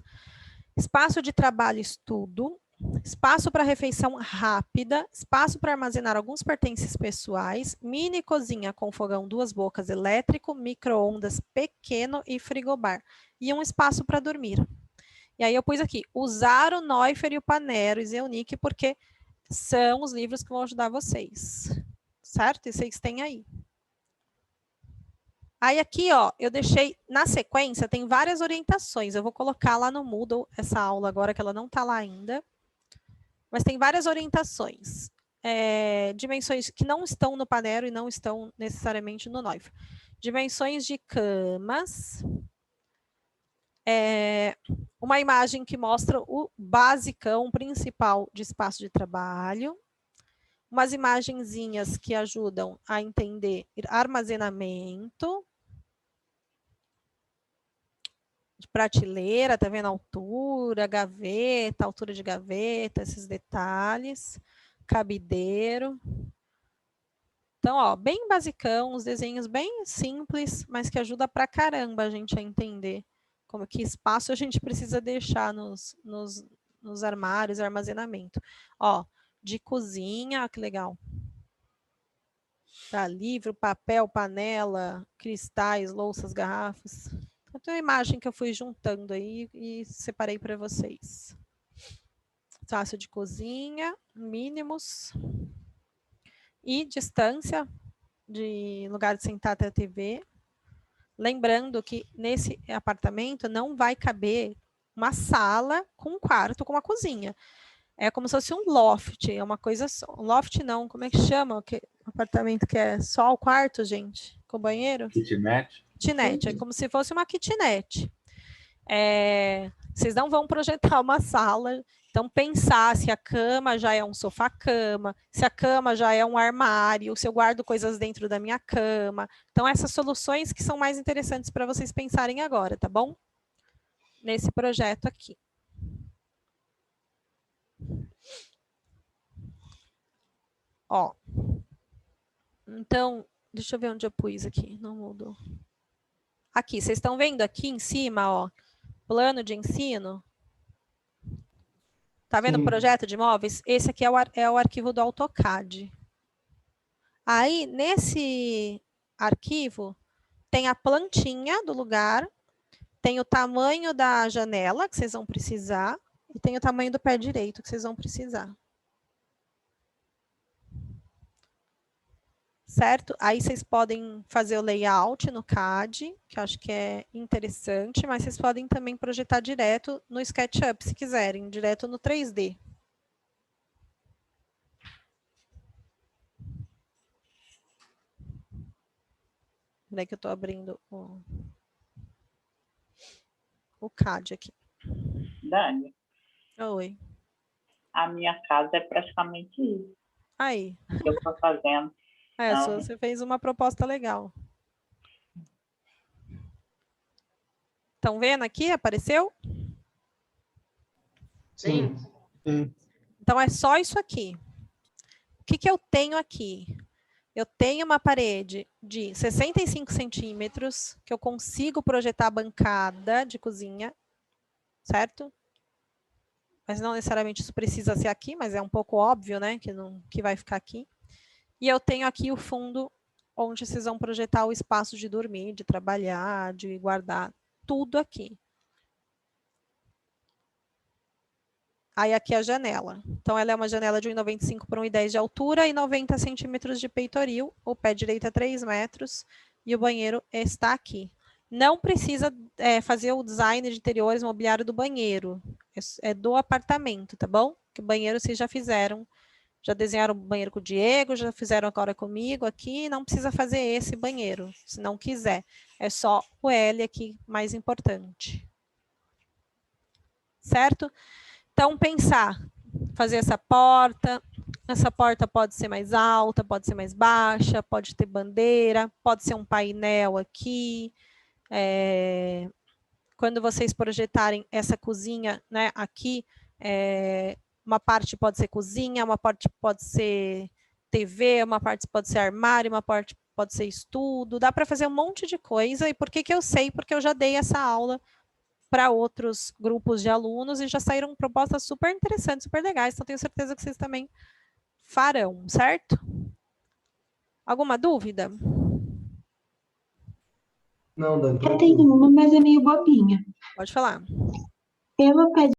espaço de trabalho e estudo, espaço para refeição rápida, espaço para armazenar alguns pertences pessoais, mini cozinha com fogão 2 bocas elétrico, micro-ondas pequeno e frigobar. E um espaço para dormir. E aí eu pus aqui, usar o Neuffer e o Panero e Zeunik, porque são os livros que vão ajudar vocês. Certo? E vocês têm aí. Aí aqui, ó, eu deixei, na sequência, tem várias orientações. Eu vou colocar lá no Moodle essa aula agora, que ela não está lá ainda. Mas tem várias orientações. Dimensões que não estão no Panero e não estão necessariamente no Neuffer. Dimensões de camas. Uma imagem que mostra o basicão principal de espaço de trabalho. Umas imagenzinhas que ajudam a entender armazenamento. De prateleira, tá vendo a altura, gaveta, altura de gaveta, esses detalhes, cabideiro. Então, ó, bem basicão, os desenhos bem simples, mas que ajuda pra caramba a gente a entender como que espaço a gente precisa deixar nos armários, armazenamento. Ó, de cozinha, ó, que legal. Tá, livro, papel, panela, cristais, louças, garrafas. Tem uma imagem que eu fui juntando aí e separei para vocês. Espaço de cozinha, mínimos. E distância de lugar de sentar até a TV. Lembrando que nesse apartamento não vai caber uma sala com um quarto com uma cozinha. É como se fosse um loft, é uma coisa só. Um loft não, como é que chama? Um apartamento que é só o quarto, gente? Com banheiro? Kitnet. Kitnet, é como se fosse uma kitnet. Vocês não vão projetar uma sala, então pensar se a cama já é um sofá-cama, se a cama já é um armário, se eu guardo coisas dentro da minha cama. Então, essas soluções que são mais interessantes para vocês pensarem agora, tá bom? Nesse projeto aqui. Ó. Então, deixa eu ver onde eu pus aqui, não mudou. Aqui, vocês estão vendo aqui em cima, ó, plano de ensino? Tá vendo o projeto de imóveis? Esse aqui é o arquivo do AutoCAD. Aí, nesse arquivo, tem a plantinha do lugar, tem o tamanho da janela que vocês vão precisar e tem o tamanho do pé direito que vocês vão precisar. Certo? Aí vocês podem fazer o layout no CAD, que eu acho que é interessante, mas vocês podem também projetar direto no SketchUp, se quiserem, direto no 3D. Peraí que eu estou abrindo o CAD aqui. Dani. Oi. A minha casa é praticamente isso. Aí. Que eu estou fazendo. Então, Você fez uma proposta legal. Estão vendo aqui? Apareceu? Sim. Então, é só isso aqui. O que eu tenho aqui? Eu tenho uma parede de 65 centímetros, que eu consigo projetar a bancada de cozinha, certo? Mas não necessariamente isso precisa ser aqui, mas é um pouco óbvio, né, que vai ficar aqui. E eu tenho aqui o fundo onde vocês vão projetar o espaço de dormir, de trabalhar, de guardar, tudo aqui. Aí aqui a janela. Então, ela é uma janela de 1,95 por 1,10 de altura e 90 centímetros de peitoril. O pé direito é 3 metros e o banheiro está aqui. Não precisa fazer o design de interiores mobiliário do banheiro. É do apartamento, tá bom? Que o banheiro vocês já fizeram. Já desenharam o banheiro com o Diego, já fizeram agora comigo aqui. Não precisa fazer esse banheiro, se não quiser. É só o L aqui mais importante. Certo? Então, pensar, fazer essa porta pode ser mais alta, pode ser mais baixa, pode ter bandeira, pode ser um painel aqui. Quando vocês projetarem essa cozinha, né, aqui, uma parte pode ser cozinha, uma parte pode ser TV, uma parte pode ser armário, uma parte pode ser estudo, dá para fazer um monte de coisa. E por que que eu sei? Porque eu já dei essa aula para outros grupos de alunos e já saíram propostas super interessantes, super legais, então tenho certeza que vocês também farão, certo? Alguma dúvida? Não, Dani. Eu tenho uma, mas é meio bobinha. Pode falar. Pelo pé